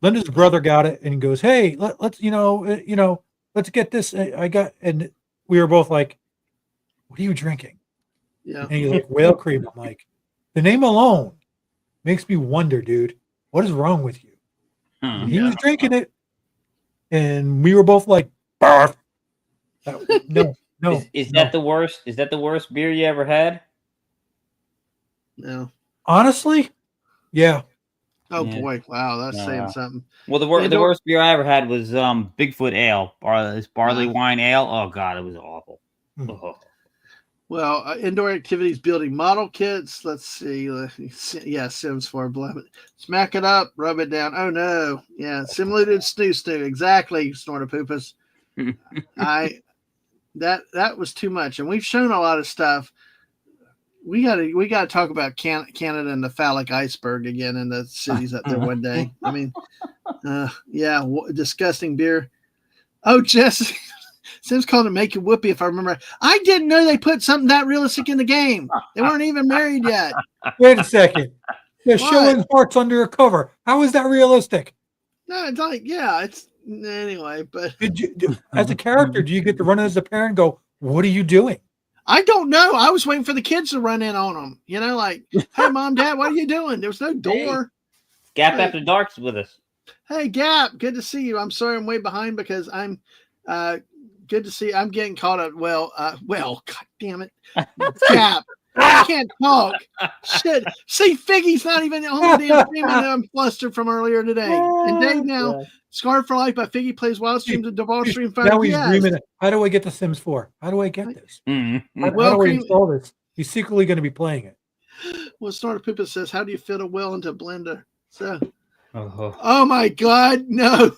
Linda's brother got it and he goes, "Hey, let's let's get this." And we were both like, "What are you drinking?" Yeah. And he's like, "Whale cream." I'm like, the name alone makes me wonder, dude, what is wrong with you? He was drinking it, and we were both like, "Barf." No. Is that the worst? Is that the worst beer you ever had? No. Honestly, yeah. Oh Yeah. boy! Wow, that's No, saying wow. something. Well, the worst beer I ever had was Bigfoot Ale, this barley wine ale. Oh God, it was awful. Oh. Well, indoor activities, building model kits. Let's see. Yeah, Sims 4. Smack it up, rub it down. Oh no, yeah, simulated snoo. Exactly, Snortapoopas. That was too much, and we've shown a lot of stuff. We gotta talk about Canada and the phallic iceberg again in the cities up there one day. I mean, yeah, disgusting beer. Oh, Jesse. Sims called it Make It Whoopee, if I remember. I didn't know they put something that realistic in the game. They weren't even married yet. Wait a second. They're What? showing hearts under a cover. How is that realistic? No, it's like, yeah, it's anyway, but As a character, do you get to run as a parent and go, "What are you doing?" I don't know. I was waiting for the kids to run in on them. Like, hey, Mom, Dad, what are you doing? There was no door. Gap Hey. After Dark's with us. Hey, Gap, good to see you. I'm sorry I'm way behind because I'm good to see you. I'm getting caught up. Well, God damn it. Gap. I can't talk. Shit. See, Figgy's not even on the damn stream, and I'm flustered from earlier today. And Dave now, Scarred for Life by Figgy plays wild streams and debauch stream. Now he's dreaming. How do I get to Sims 4? How do I get this? How do I install this? He's secretly going to be playing it. Well, Snortapoopa says, how do you fit a well into a blender? So, Oh. oh my God, no.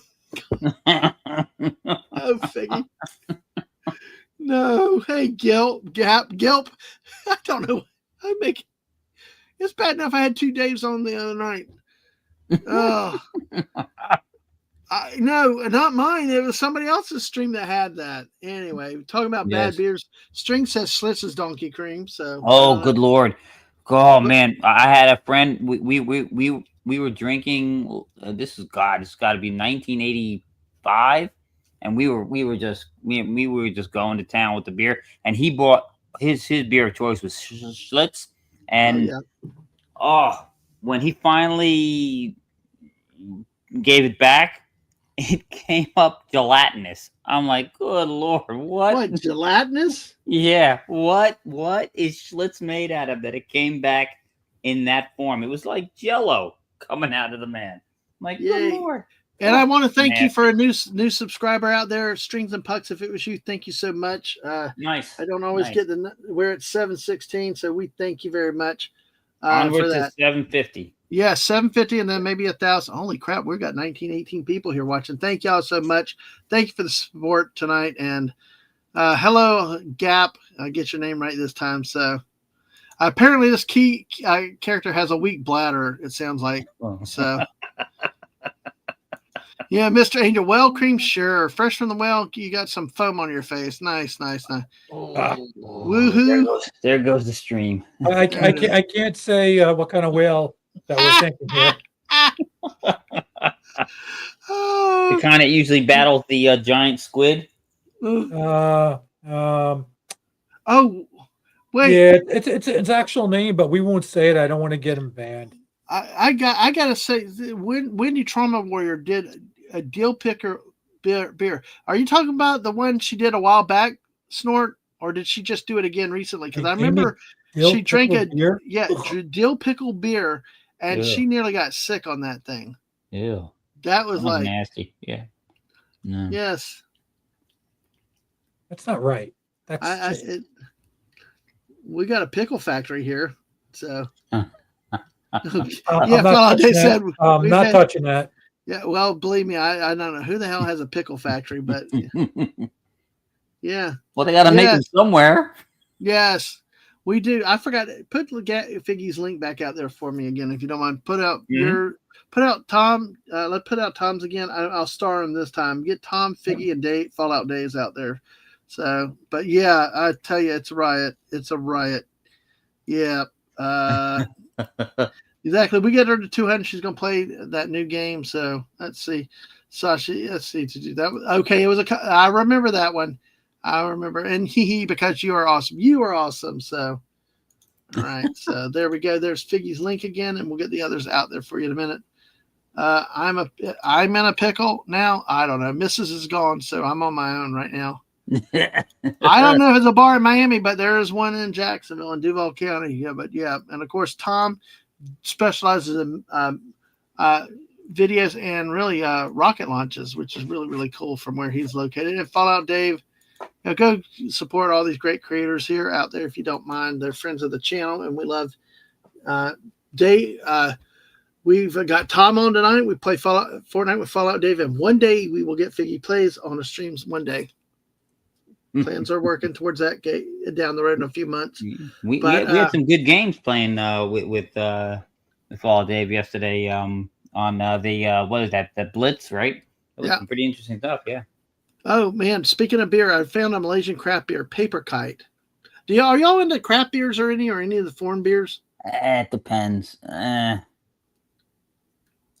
Oh, Figgy. No. Hey, Gap. I don't know. It's bad enough I had 2 Daves on the other night. Oh. No, not mine. It was somebody else's stream that had that. Anyway, talking about bad beers. String says Schlitz is Donkey Cream. So. Oh, good Lord. Oh man, I had a friend. We were drinking. This has got to be 1985, and we were just going to town with the beer, and he bought his beer of choice was Schlitz, and when he finally gave it back, it came up gelatinous. I'm like, good Lord, what? What, gelatinous? Yeah, what is Schlitz made out of that it came back in that form? It was like Jello coming out of the man. I'm like, good Lord. And I want to thank you Nasty. for a new subscriber out there, Strings and Pucks. If it was you, thank you so much. Nice. I don't always Nice. get we're at 716, so we thank you very much Onward for to that. 750. Yeah, 750 and then maybe 1,000. Holy crap, we've got 19, 18 people here watching. Thank y'all so much. Thank you for the support tonight. And hello, Gap. I get your name right this time. So apparently this key character has a weak bladder, it sounds like. So yeah, Mr. Angel, well cream, sure. Fresh from the well, you got some foam on your face. Nice. Woohoo. There goes the stream. I can't say what kind of whale that we're thinking here. Oh, The kind that usually battles the giant squid. oh, wait. Yeah, it's actual name, but we won't say it. I don't want to get him banned. I gotta say, Wendy Trauma Warrior did a Deal Picker beer. Are you talking about the one she did a while back, Snort, or did she just do it again recently? Because I remember she drank a beer? dill pickle beer, and Ew. she nearly got sick on that thing. Ew. That was like nasty. Yeah. No. yes. That's not right. That's we got a pickle factory here, so. I'm Yeah, not they touching said that. I'm not touching that. Yeah, well, believe me, I don't know who the hell has a pickle factory, but yeah. Well, they got to make them somewhere. Yes, we do. I forgot. Put Figgy's link back out there for me again, if you don't mind. Put out Tom. Let's put out Tom's again. I'll star him this time. Get Tom, Figgy, and Fallout Days out there. So, but yeah, I tell you, it's a riot. It's a riot. Yeah. Exactly. We get her to 200. She's going to play that new game. So let's see. Sasha, let's see to do that. Okay. It was I remember that one. I remember. And because you are awesome. You are awesome. So, all right. So there we go. There's Figgy's link again, and we'll get the others out there for you in a minute. I'm in a pickle now. I don't know. Mrs. is gone. So I'm on my own right now. I don't know if it's a bar in Miami, but there is one in Jacksonville in Duval County. Yeah, but yeah. And of course, Tom specializes in videos and really rocket launches, which is really, really cool from where he's located. And Fallout Dave, go support all these great creators here out there if you don't mind. They're friends of the channel, and we love Dave. We've got Tom on tonight. We play Fortnite with Fallout Dave, and one day we will get Figgy Plays on the streams one day. Plans are working towards that down the road in a few months. We had some good games playing with Fallout Dave yesterday on the what is that? The Blitz, right? It was some pretty interesting stuff. Yeah. Oh man, speaking of beer, I found a Malaysian craft beer, Paper Kite. Are y'all into craft beers or any of the foreign beers? It depends.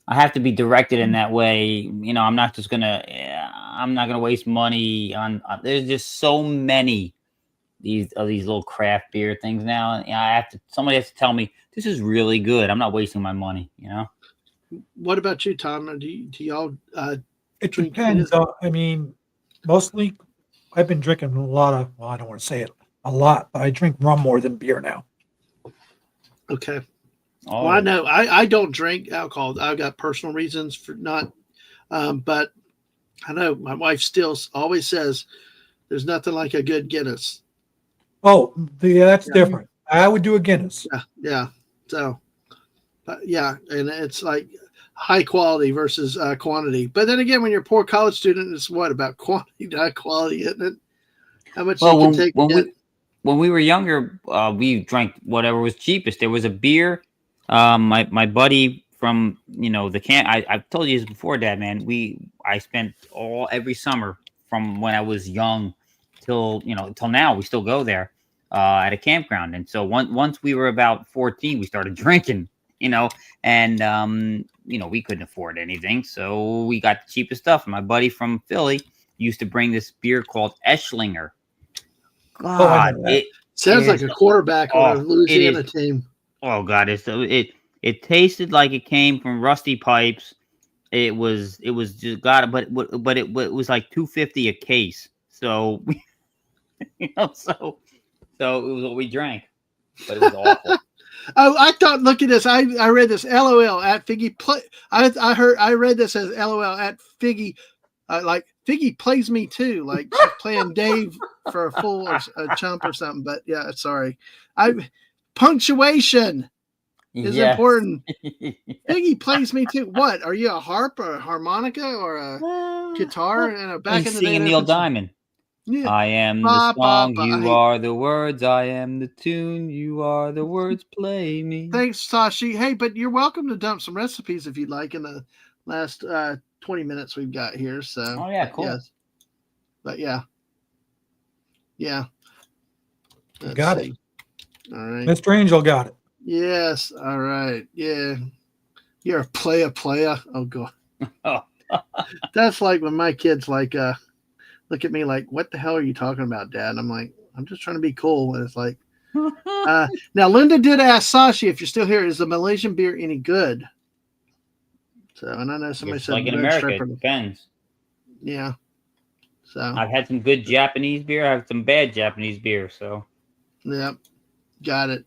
I have to be directed in that way. I'm not just gonna. I'm not gonna waste money on. There's just so many these little craft beer things now. And somebody has to tell me this is really good. I'm not wasting my money. What about you, Tom? Do y'all? It depends. I mean, mostly I've been drinking a lot of. Well, I don't want to say it a lot, but I drink rum more than beer now. Okay. Oh. Well, I know I don't drink alcohol. I've got personal reasons for not, but I know my wife still always says there's nothing like a good Guinness. Oh, that's different. I would do a Guinness. Yeah. So, yeah, and it's like high quality versus quantity. But then again, when you're a poor college student, it's what about quantity, not quality, isn't it? How much you can take? When we were younger, we drank whatever was cheapest. There was a beer. My buddy from the camp. I've told you this before, Dad. Man, I spent every summer from when I was young till now. We still go there at a campground, and so once we were about 14, we started drinking. And we couldn't afford anything, so we got the cheapest stuff. And my buddy from Philly used to bring this beer called Eschlinger. God, it sounds like a quarterback on a Louisiana team. Oh God, it tasted like it came from Rusty Pipes. It was just but it was like $2.50 a case. So so it was what we drank, but it was awful. Oh, I thought. Look at this. I read this. LOL at Figgy play. I read this as LOL at Figgy. Like Figgy plays me too. Like she's playing Dave for a fool or a chump or something. But yeah, sorry. Punctuation is important. Figgy plays me too. What are you, a harp or a harmonica or a guitar? And back in the day, singing Neil Diamond. Yeah. I am the song, you are the words. I am the tune, you are the words. Play me. Thanks, Sashi. Hey, but you're welcome to dump some recipes if you'd like in the last 20 minutes we've got here. So, oh yeah, cool. Yes. But yeah, Got it. All right, Mr. Angel got it. Yes. All right. Yeah, you're a playa. Oh god, that's like when my kids like look at me like, what the hell are you talking about, Dad? And I'm like, I'm just trying to be cool. And it's like, now Linda did ask Sashi, if you're still here, is the Malaysian beer any good? So, and I know somebody said like in America, it depends. Yeah. So I've had some good Japanese beer. I have some bad Japanese beer. So, yep, got it.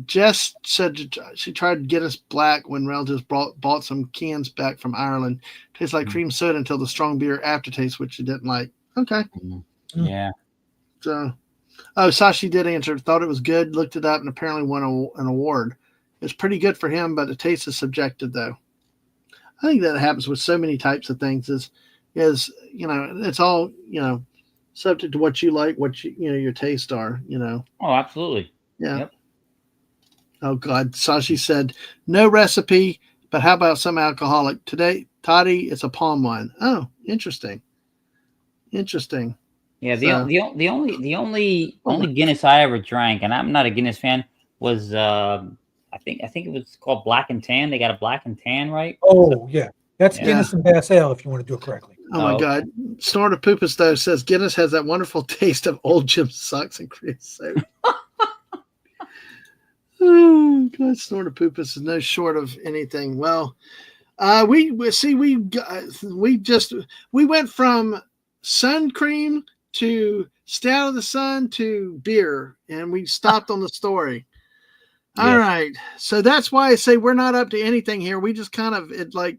Jess said she tried Guinness Black when relatives bought some cans back from Ireland. Tastes like cream soda until the strong beer aftertaste, which she didn't like. Okay. Yeah. So, Sashi did answer. Thought it was good. Looked it up and apparently won an award. It's pretty good for him, but the taste is subjective, though. I think that happens with so many types of things. Is it's all subject to what you like, what your tastes are. Oh, absolutely. Yeah. Yep. Oh God, Sashi said no recipe, but how about some alcoholic today? Toddy, it's a palm wine. Oh, interesting. Yeah, the only Guinness I ever drank, and I'm not a Guinness fan, was I think it was called Black and Tan. They got a Black and Tan, right? Oh yeah, that's Guinness and Bass Ale if you want to do it correctly. Oh my God, Snorter Poopus though says Guinness has that wonderful taste of old Jim socks and creosote. Oh God, Snorter Poopus is no short of anything. Well, we went from sun cream to Stout of the Sun to beer, and we stopped on the story. All right, so that's why I say we're not up to anything here. We just kind of it like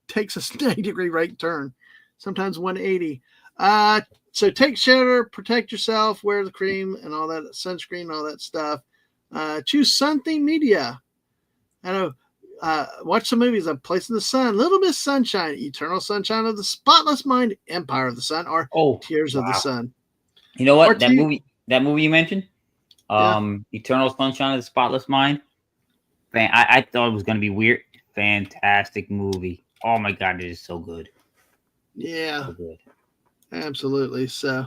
takes a 90-degree right turn, sometimes 180. So take shelter, protect yourself, wear the cream and all that sunscreen, all that stuff. Choose Sun-themed media. I know. Watch some movies. A Place in the Sun, Little Miss Sunshine, Eternal Sunshine of the Spotless Mind, Empire of the Sun, or Tears of the Sun. You know what? That movie you mentioned, Eternal Sunshine of the Spotless Mind. Man, I thought it was going to be weird. Fantastic movie. Oh my God, it is so good. Yeah, so good. Absolutely. So,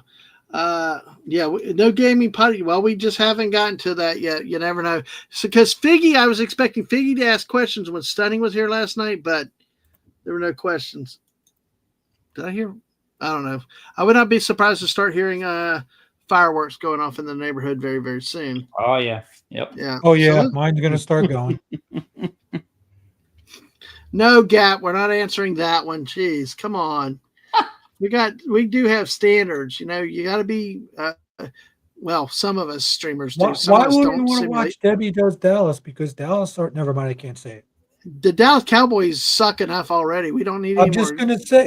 no gaming potty. Well, we just haven't gotten to that yet. You never know. So, because Figgy, I was expecting Figgy to ask questions when Stunning was here last night, but there were no questions. Did I hear? I don't know. I would not be surprised to start hearing fireworks going off in the neighborhood very, very soon. Oh yeah. Yep. Yeah. Oh yeah, mine's gonna start going. No, Gap, we're not answering that one. Jeez, come on. We do have standards. You got to be. Some of us streamers do. Why wouldn't you want to watch Debbie Does Dallas? Because Dallas, never mind, I can't say it. The Dallas Cowboys suck enough already. We don't need. I'm just going to say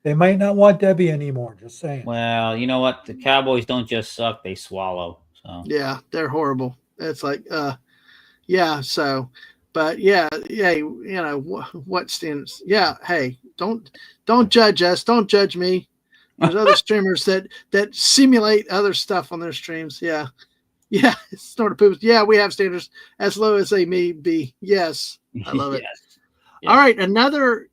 they might not want Debbie anymore. Just saying. Well, you know what? The Cowboys don't just suck; they swallow. So yeah, they're horrible. It's like, So, but yeah. What stands? Yeah. Hey, don't judge us. Don't judge me. There's other streamers that simulate other stuff on their streams. Yeah. Yeah. Snorter Poops. Yeah, we have standards as low as they may be. Yes. I love it. Yes. All right. Another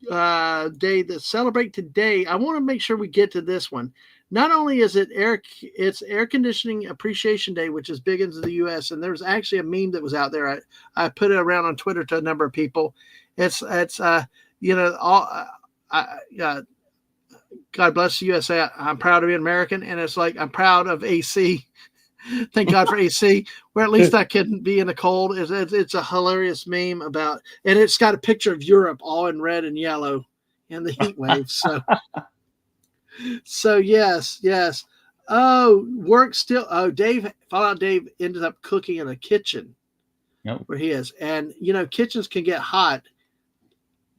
day to celebrate today. I want to make sure we get to this one. Not only is it it's Air Conditioning Appreciation Day, which is big into the U.S. And there's actually a meme that was out there. I put it around on Twitter to a number of people. God bless the USA. I'm proud to be an American, and it's like I'm proud of AC. Thank God for AC, where at least I can be in the cold. It's a hilarious meme about, and it's got a picture of Europe all in red and yellow in the heat wave. So yes. Oh, work still. Oh, Fallout Dave ended up cooking in a kitchen Nope. where he is. And, kitchens can get hot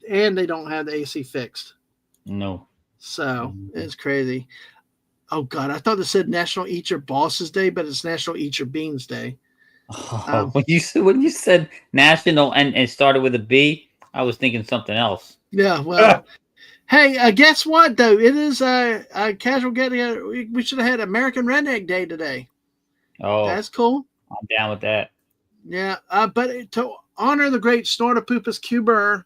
and they don't have the AC fixed. No. So it's crazy. Oh, God. I thought it said National Eat Your Bosses Day, but it's National Eat Your Beans Day. When you said national and it started with a B, I was thinking something else. Yeah, well. Hey, guess what, though? It is a casual get-together. We should have had American Redneck Day today. Oh, That's cool. I'm down with that. Yeah, but to honor the great Snortopoopas Q Burr,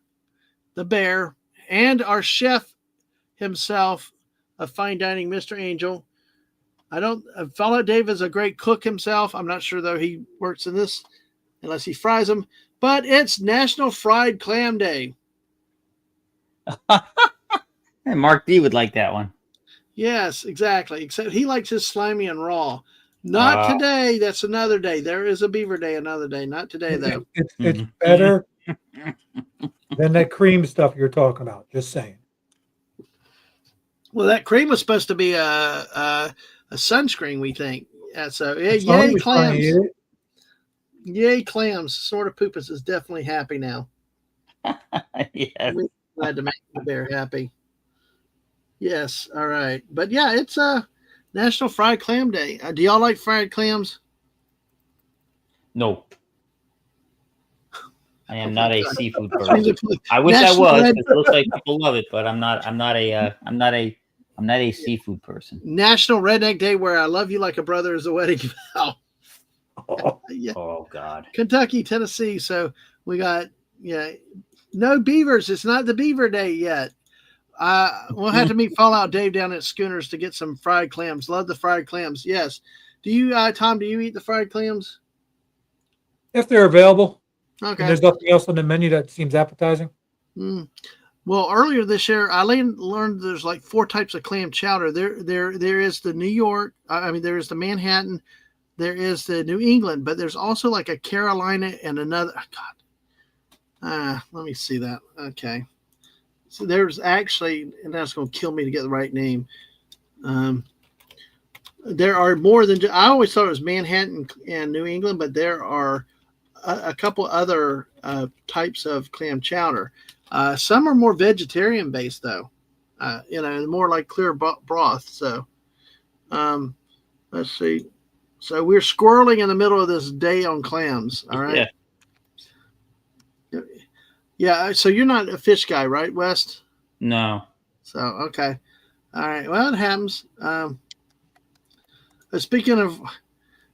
the bear, and our chef himself of fine dining, Mr. Angel. Fallout Dave is a great cook himself. I'm not sure, though, he works in this unless he fries them. But it's National Fried Clam Day. And Mark D would like that one. Yes, exactly. Except he likes his slimy and raw. Not today. That's another day. There is a Beaver Day another day. Not today, though. It's better than that cream stuff you're talking about. Just saying. Well, that cream was supposed to be a sunscreen, we think. So, yay, clams. Yay, clams. Snortopoopas is definitely happy now. Yes. We're glad to make the bear happy. Yes, all right. But yeah, it's National Fried Clam Day. Do y'all like fried clams? No. I am not a seafood person. I wish I was, because it looks like people love it, but I'm not a seafood person. National Redneck Day, where I love you like a brother is a wedding vow. Yeah. Oh God. Kentucky, Tennessee. So we got no beavers. It's not the Beaver Day yet. We'll have to meet Fallout Dave down at Schooners to get some fried clams. Love the fried clams. Yes. Do you, Tom? Do you eat the fried clams? If they're available. Okay. And there's nothing else on the menu that seems appetizing. Well, earlier this year, I learned there's like 4 types of clam chowder. There is the New York. There is the Manhattan. There is the New England, but there's also like a Carolina and another. God. Let me see that. Okay. So there's actually, and that's going to kill me to get the right name. There are more than I always thought it was Manhattan and New England, but there are a couple other types of clam chowder. Some are more vegetarian based, though. More like clear broth. So, let's see. So we're squirreling in the middle of this day on clams. All right. Yeah. So you're not a fish guy, right, West? No. So okay. All right. Well, it happens. Speaking of,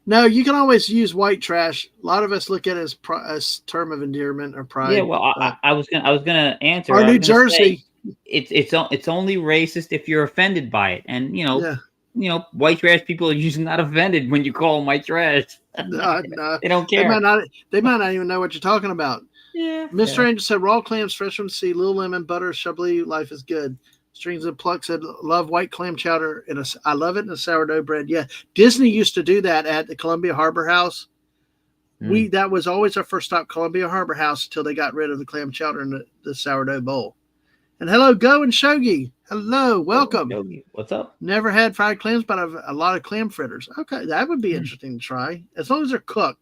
no, you can always use white trash. A lot of us look at it as term of endearment or pride. Yeah. Well, I was gonna answer. Our New Jersey. It's only racist if you're offended by it, and white trash people are usually not offended when you call them white trash. No. They don't care. They might not even know what you're talking about. Yeah. Mr. Angel said raw clams fresh from the sea, little lemon, butter, Chablis, life is good. Strings of Pluck said love white clam chowder I love it in a sourdough bread. Yeah. Disney used to do that at the Columbia Harbor House. That was always our first stop, Columbia Harbor House, until they got rid of the clam chowder in the sourdough bowl. And hello, Go and Shogi. Hello, welcome. Yogi. What's up? Never had fried clams, but I've a lot of clam fritters. Okay, that would be interesting to try, as long as they're cooked.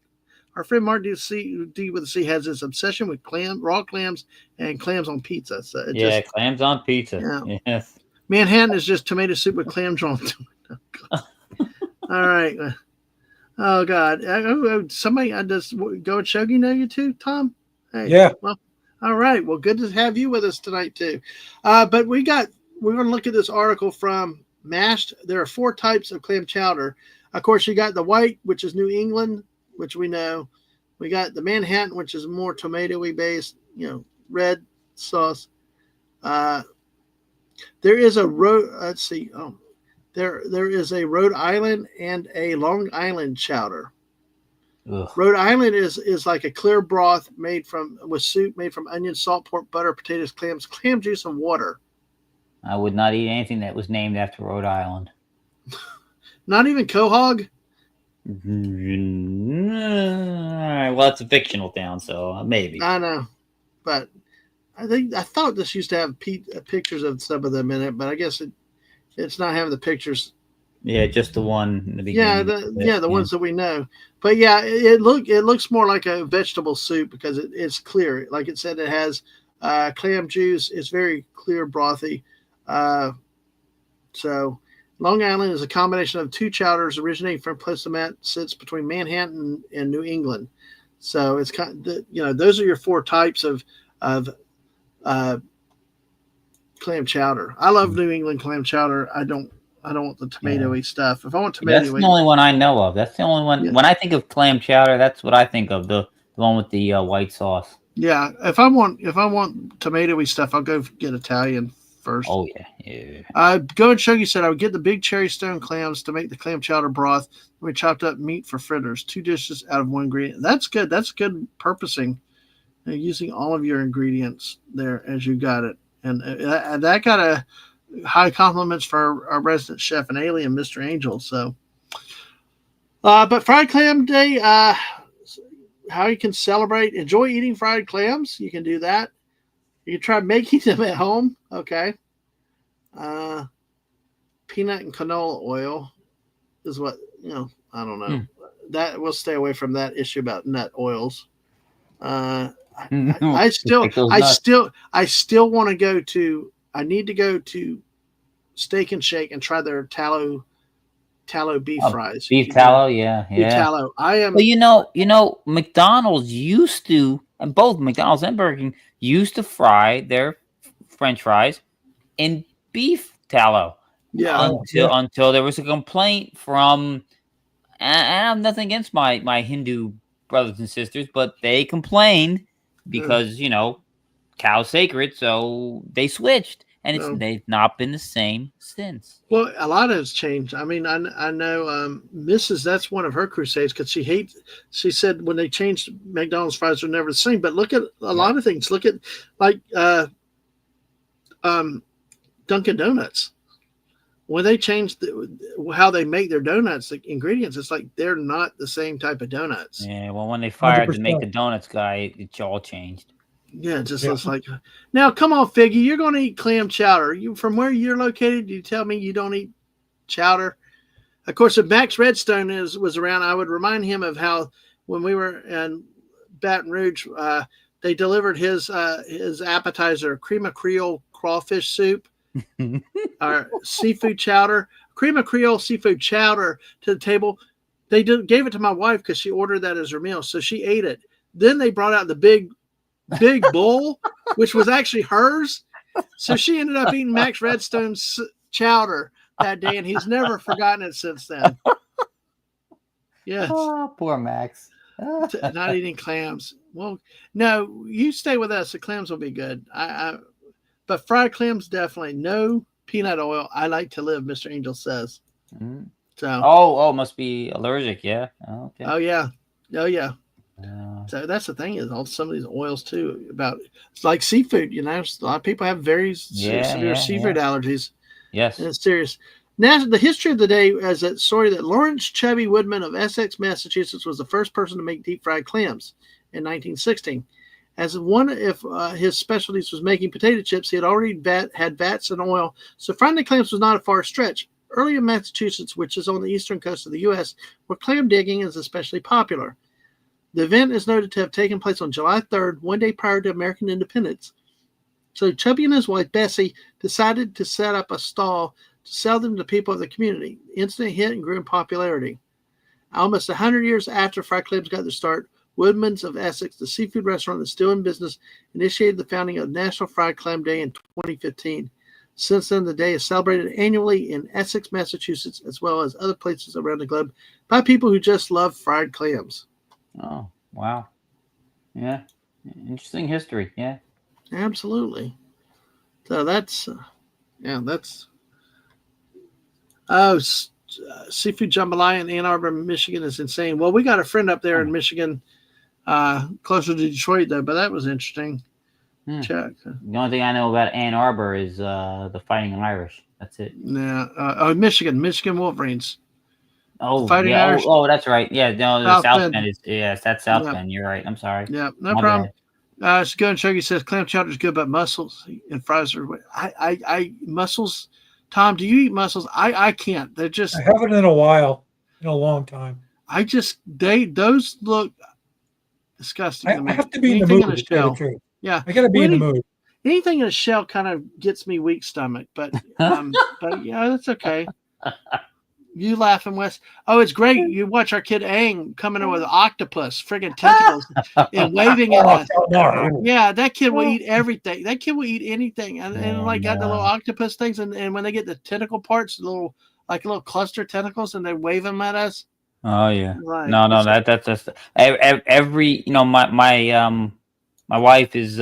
Our friend Mark D with the C has this obsession with raw clams and clams on pizza. So clams on pizza. Yeah. Yes. Manhattan is just tomato soup with clams drawn to it. Oh, all right. Oh God. Somebody I just Go and Shogi know you too, Tom? Hey. Yeah. Well, all right. Well, good to have you with us tonight too. But we're going to look at this article from Mashed. There are 4 types of clam chowder. Of course, you got the white, which is New England, which we know. We got the Manhattan, which is more tomatoey based, red sauce. There is a let's see. There is a Rhode Island and a Long Island chowder. Ugh. Rhode Island is like a clear broth with soup made from onion, salt, pork, butter, potatoes, clams, clam juice, and water. I would not eat anything that was named after Rhode Island. Not even Quahog? Well, it's a fictional town, so maybe. I know, but I thought this used to have pictures of some of them in it, but I guess it's not having the pictures Yeah, just the one in the Yeah, beginning. the ones that we know. But yeah, it looks more like a vegetable soup because it's clear. Like it said, it has clam juice. It's very clear, brothy. So Long Island is a combination of two chowders originating from a place that sits between Manhattan and New England. So it's kind of, those are your four types of uh, clam chowder. I love New England clam chowder. I don't want the tomatoey stuff. If I want That's the tomatoey, only one I know of. That's the only one. Yeah. When I think of clam chowder, that's what I think of, the one with the white sauce. yeah. If I want tomatoey stuff, I'll go get Italian first. Oh yeah. Go and Shogi said I would get the big cherry stone clams to make the clam chowder broth. We chopped up meat for fritters. 2 dishes out of 1 ingredient. That's good. That's good purposing. Using all of your ingredients there as you got it, and that got a high compliments for our resident chef and alien, Mr. Angel. So, but fried clam day, how you can celebrate, enjoy eating fried clams. You can do that. You can try making them at home. Okay. Peanut and canola oil is what, I don't know. That we'll stay away from that issue about nut oils. I still want to go to. I need to go to Steak and Shake and try their tallow beef fries. Beef tallow, yeah. Beef tallow. I am. Well, McDonald's used to, and both McDonald's and Burger King used to fry their French fries in beef tallow. Yeah. Until there was a complaint from, and I have nothing against my Hindu brothers and sisters, but they complained because cow's sacred, so they switched, and they've not been the same since. Well, a lot has changed. I mean, I know Mrs. That's one of her crusades because she said when they changed McDonald's fries are never the same. But look at a lot of things. Look at like Dunkin' Donuts. When they changed how they make their donuts, the ingredients, it's like they're not the same type of donuts. Yeah, well, when they fired 100%. to make the donuts guy, it all changed. Yeah, it just looks like. Now, come on, Figgy, you're going to eat clam chowder. You from where you're located? You tell me you don't eat chowder. Of course, if Max Redstone was around, I would remind him of how when we were in Baton Rouge, they delivered his appetizer, cream of Creole crawfish soup. Our seafood chowder, cream of Creole seafood chowder to the table. They gave it to my wife because she ordered that as her meal, so she ate it. Then they brought out the big bowl, which was actually hers. So she ended up eating Max Redstone's chowder that day, and he's never forgotten it since then. Yes. Oh, poor Max. Not eating clams. Well, no, you stay with us. The clams will be good. But fried clams, definitely. No peanut oil. I like to live, Mr. Angel says. Mm-hmm. So. Oh, must be allergic, yeah. Oh, okay. Oh, yeah. So that's the thing is some of these oils too. It's like seafood. A lot of people have very severe seafood allergies. Yes, and it's serious. Now, the history of the day is that story that Lawrence Chubby Woodman of Essex, Massachusetts, was the first person to make deep fried clams in 1916. As one of his specialties was making potato chips, he had already had vats and oil, so frying the clams was not a far stretch. Early in Massachusetts, which is on the eastern coast of the U.S., where clam digging is especially popular. The event is noted to have taken place on July 3rd, one day prior to American independence. So Chubby and his wife, Bessie, decided to set up a stall to sell them to people of the community. The incident hit and grew in popularity. Almost 100 years after fried clams got their start, Woodman's of Essex, the seafood restaurant that's still in business, initiated the founding of National Fried Clam Day in 2015. Since then, the day is celebrated annually in Essex, Massachusetts, as well as other places around the globe by people who just love fried clams. Oh, wow. Yeah. Interesting history. Yeah. Absolutely. So that's seafood jambalaya in Ann Arbor, Michigan is insane. Well, we got a friend up there in Michigan, closer to Detroit though, but that was interesting. Check. The only thing I know about Ann Arbor is the Fighting Irish. That's it. Yeah. Michigan Wolverines. Oh, Fighting yeah. Irish. Oh, that's right. Yeah, no, the South Bend. Bend is, yes, that's South Bend. You're right. I'm sorry. Yeah, no My problem. bad. Shogun Shogi says clam chowder is good, but mussels and fries are. I mussels Tom, do you eat mussels? I can't. They're just, I haven't in a while, in a long time. those look disgusting to me. I have to be in the Anything mood, a to tell you the shell. truth. Yeah. I got to be Well, in the mood. anything in a shell kind of gets me weak stomach, but yeah, that's okay. You laughing, Wes? Oh, it's great. You watch our kid Aang coming in with an octopus, friggin' tentacles, and waving at us. Yeah, that kid will eat everything. That kid will eat anything, and like got the little octopus things, and when they get the tentacle parts, little cluster tentacles, and they wave them at us. Oh yeah. Right. No, that's just every, my wife is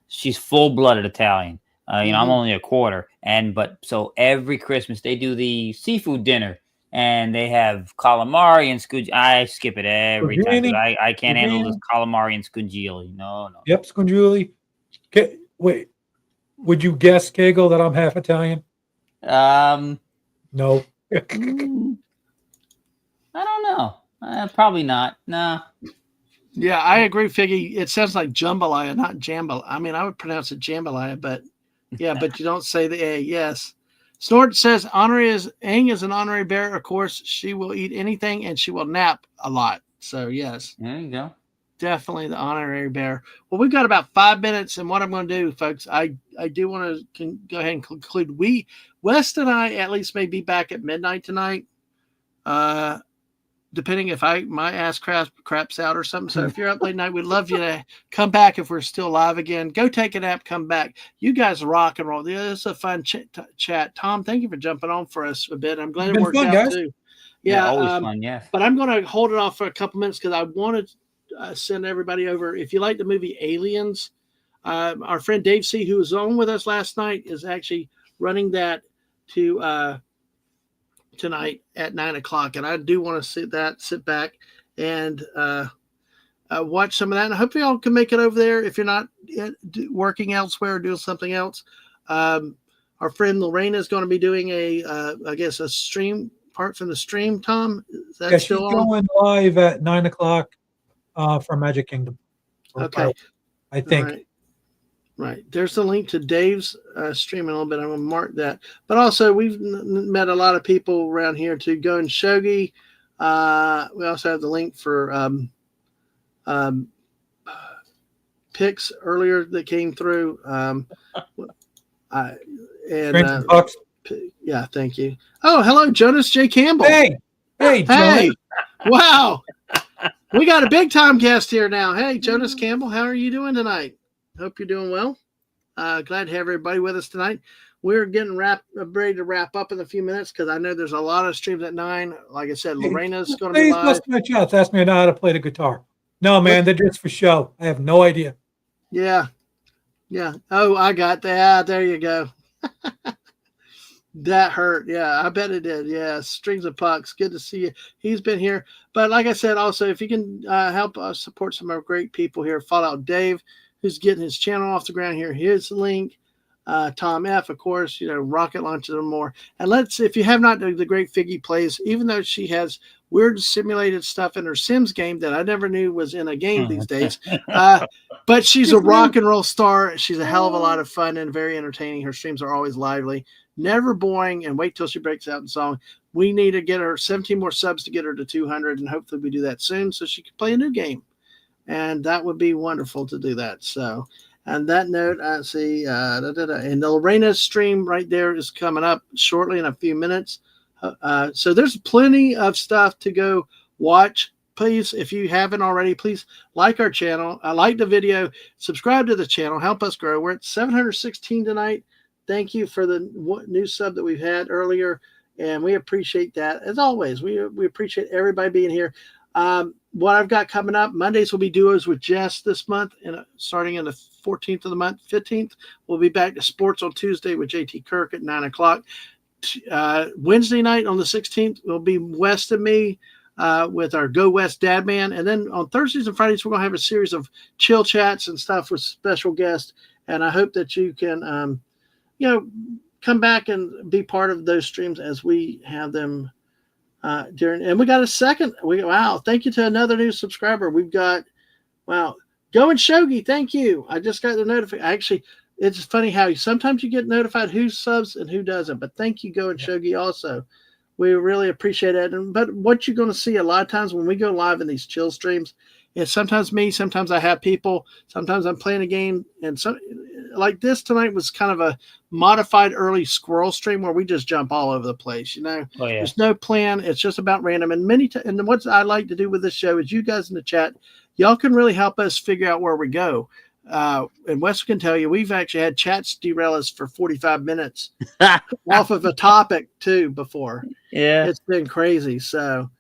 she's full-blooded Italian. I'm only a quarter, but so every Christmas they do the seafood dinner, and they have calamari and scungili. I skip it every time. I can't handle this calamari and scungili. No. Yep, scungili. Wait, would you guess, Kegel, that I'm half Italian? No. I don't know. Probably not. No. Yeah, I agree, Figgy. It sounds like jambalaya, not jambalaya. I mean, I would pronounce it jambalaya, but yeah, but you don't say the A. Yes. Snort says Aang is an honorary bear. Of course, she will eat anything and she will nap a lot. So yes. There you go. Definitely the honorary bear. Well, we've got about 5 minutes, and what I'm going to do, folks, I do want to go ahead and conclude. West and I at least may be back at midnight tonight. Depending if my ass craps out or something. So if you're up late night, we'd love you to come back if we're still live again. Go take a nap, come back. You guys rock and roll. This is a fun chat. Tom, thank you for jumping on for us a bit. I'm glad it worked out guys. Too. Yeah, always fun, yeah. But I'm going to hold it off for a couple minutes because I want to send everybody over. If you like the movie Aliens, our friend Dave C., who was on with us last night, is actually running that to tonight at 9:00, and I do want to sit back and watch some of that. And hopefully, y'all can make it over there if you're not working elsewhere or doing something else. Our friend Lorena is going to be doing a stream part from the stream. Tom, is that she's going live at 9:00 for Magic Kingdom. Okay, I think. Right. There's the link to Dave's stream in a little bit. I'm going to mark that. But also, we've met a lot of people around here to go and Shogi. We also have the link for picks earlier that came through. Yeah, thank you. Oh, hello, Jonas J. Campbell. Hey, Jonas. Wow. We got a big time guest here now. Hey, Jonas Campbell, how are you doing tonight? Hope you're doing well. Glad to have everybody with us tonight. We're getting ready to wrap up in a few minutes because I know there's a lot of streams at 9. Like I said, Lorena's going to be live. Please my chats. Ask me how to play the guitar. No, man, they're just for show. I have no idea. Yeah. Oh, I got that. There you go. That hurt. Yeah, I bet it did. Yeah, Strings of Pucks. Good to see you. He's been here. But like I said, also, if you can help us support some of our great people here, Fallout Dave, who's getting his channel off the ground here. Here's the link. Tom F., of course, rocket launches and more. And if you have not, the great Figgy plays, even though she has weird simulated stuff in her Sims game that I never knew was in a game these days. But she's a rock and roll star. She's a hell of a lot of fun and very entertaining. Her streams are always lively, never boring, and wait till she breaks out in song. We need to get her 17 more subs to get her to 200, and hopefully we do that soon so she can play a new game. And that would be wonderful to do that. So, on that note, I see, and the Lorena stream right there is coming up shortly in a few minutes. So there's plenty of stuff to go watch. Please, if you haven't already, please like our channel. Like the video, subscribe to the channel, help us grow. We're at 716 tonight. Thank you for the new sub that we've had earlier, and we appreciate that. As always, we appreciate everybody being here. What I've got coming up, Mondays will be duos with Jess this month, and starting in the 14th of the month, 15th, we'll be back to sports on Tuesday with JT Kirk at 9:00. Wednesday night on the 16th will be West and me with our Go West Dad Man, and then on Thursdays and Fridays we're going to have a series of chill chats and stuff with special guests, and I hope that you can come back and be part of those streams as we have them and we got a second. Thank you to another new subscriber. We've got Go and Shogi. Thank you. I just got the notification. Actually, it's funny how sometimes you get notified who subs and who doesn't. But thank you, Go and Shogi, also. We really appreciate it. But what you're going to see a lot of times when we go live in these chill streams, it's sometimes me, sometimes I have people, sometimes I'm playing a game, and some like this tonight was kind of a modified early squirrel stream where we just jump all over the place. There's no plan. It's just about random. And and what I like to do with this show is you guys in the chat, y'all can really help us figure out where we go. And Wes can tell you, we've actually had chats derail us for 45 minutes off of a topic too before. Yeah, it's been crazy. So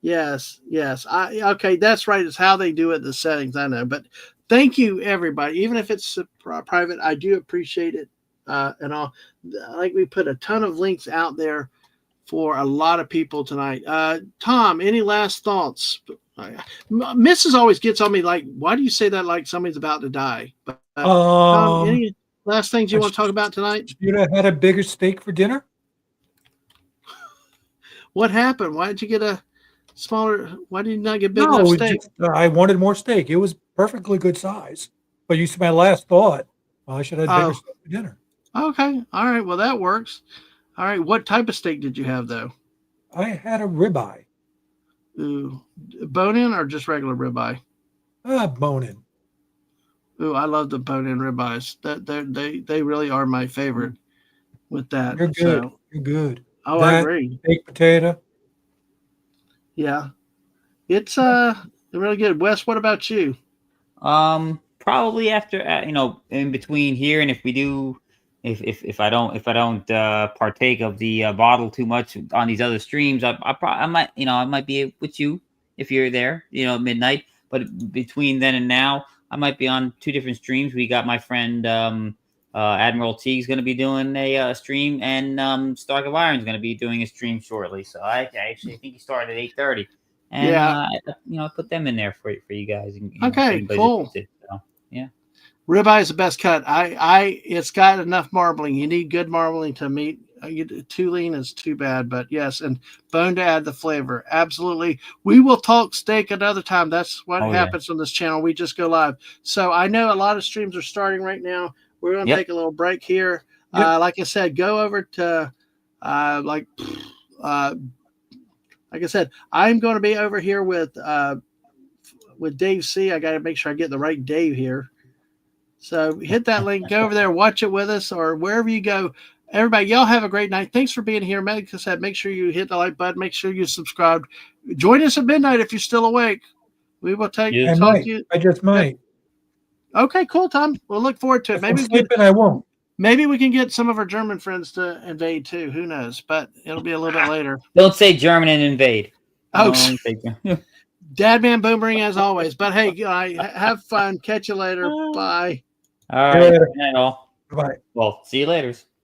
yes. Okay, that's right. It's how they do it, the settings, I know. But thank you, everybody. Even if it's private, I do appreciate it. And all, like we put a ton of links out there for a lot of people tonight. Tom, any last thoughts? Mrs. always gets on me like, why do you say that like somebody's about to die? But Tom, any last things you want to talk about tonight? Should have had a bigger steak for dinner. What happened? Why did you get a smaller? Why did you not get big enough steak? I wanted more steak. It was perfectly good size. But you see my last thought. Well, I should have had bigger steak for dinner. Okay. All right. Well, that works. All right. What type of steak did you have, though? I had a ribeye. Ooh, bone-in or just regular ribeye? Bone-in. Ooh, I love the bone-in ribeyes. They really are my favorite with that. You're good. So, you're good. Oh, I agree. Baked potato. Yeah, it's really good. Wes, what about you? Probably after in between here, and if we do. If I don't partake of the bottle too much on these other streams, I might be with you if you're there, midnight. But between then and now, I might be on 2 different streams. We got my friend Admiral T is going to be doing a stream, and Stark of Iron is going to be doing a stream shortly. So I actually think he started at 8:30, and I put them in there for you guys. And, okay, cool. So, yeah. Ribeye is the best cut. It's got enough marbling. You need good marbling to meet. Too lean is too bad, but yes, and bone to add the flavor. Absolutely. We will talk steak another time. That's what happens on this channel. We just go live. So I know a lot of streams are starting right now. We're going to take a little break here. Yep. Like I said, go over to like I said, I'm going to be over here with Dave C. I got to make sure I get the right Dave here. So hit that link, go over there, watch it with us, or wherever you go. Everybody, y'all have a great night. Thanks for being here. Like I said, make sure you hit the like button. Make sure you subscribe. Join us at midnight if you're still awake. We will talk to you. I just might. Okay, cool, Tom. We'll look forward to it. Maybe I won't. Maybe we can get some of our German friends to invade too. Who knows? But it'll be a little bit later. Don't say German and invade. Oh, Dadman Boomerang as always. But hey, have fun. Catch you later. Bye. All right. Good night, all. Bye. Well, see you later.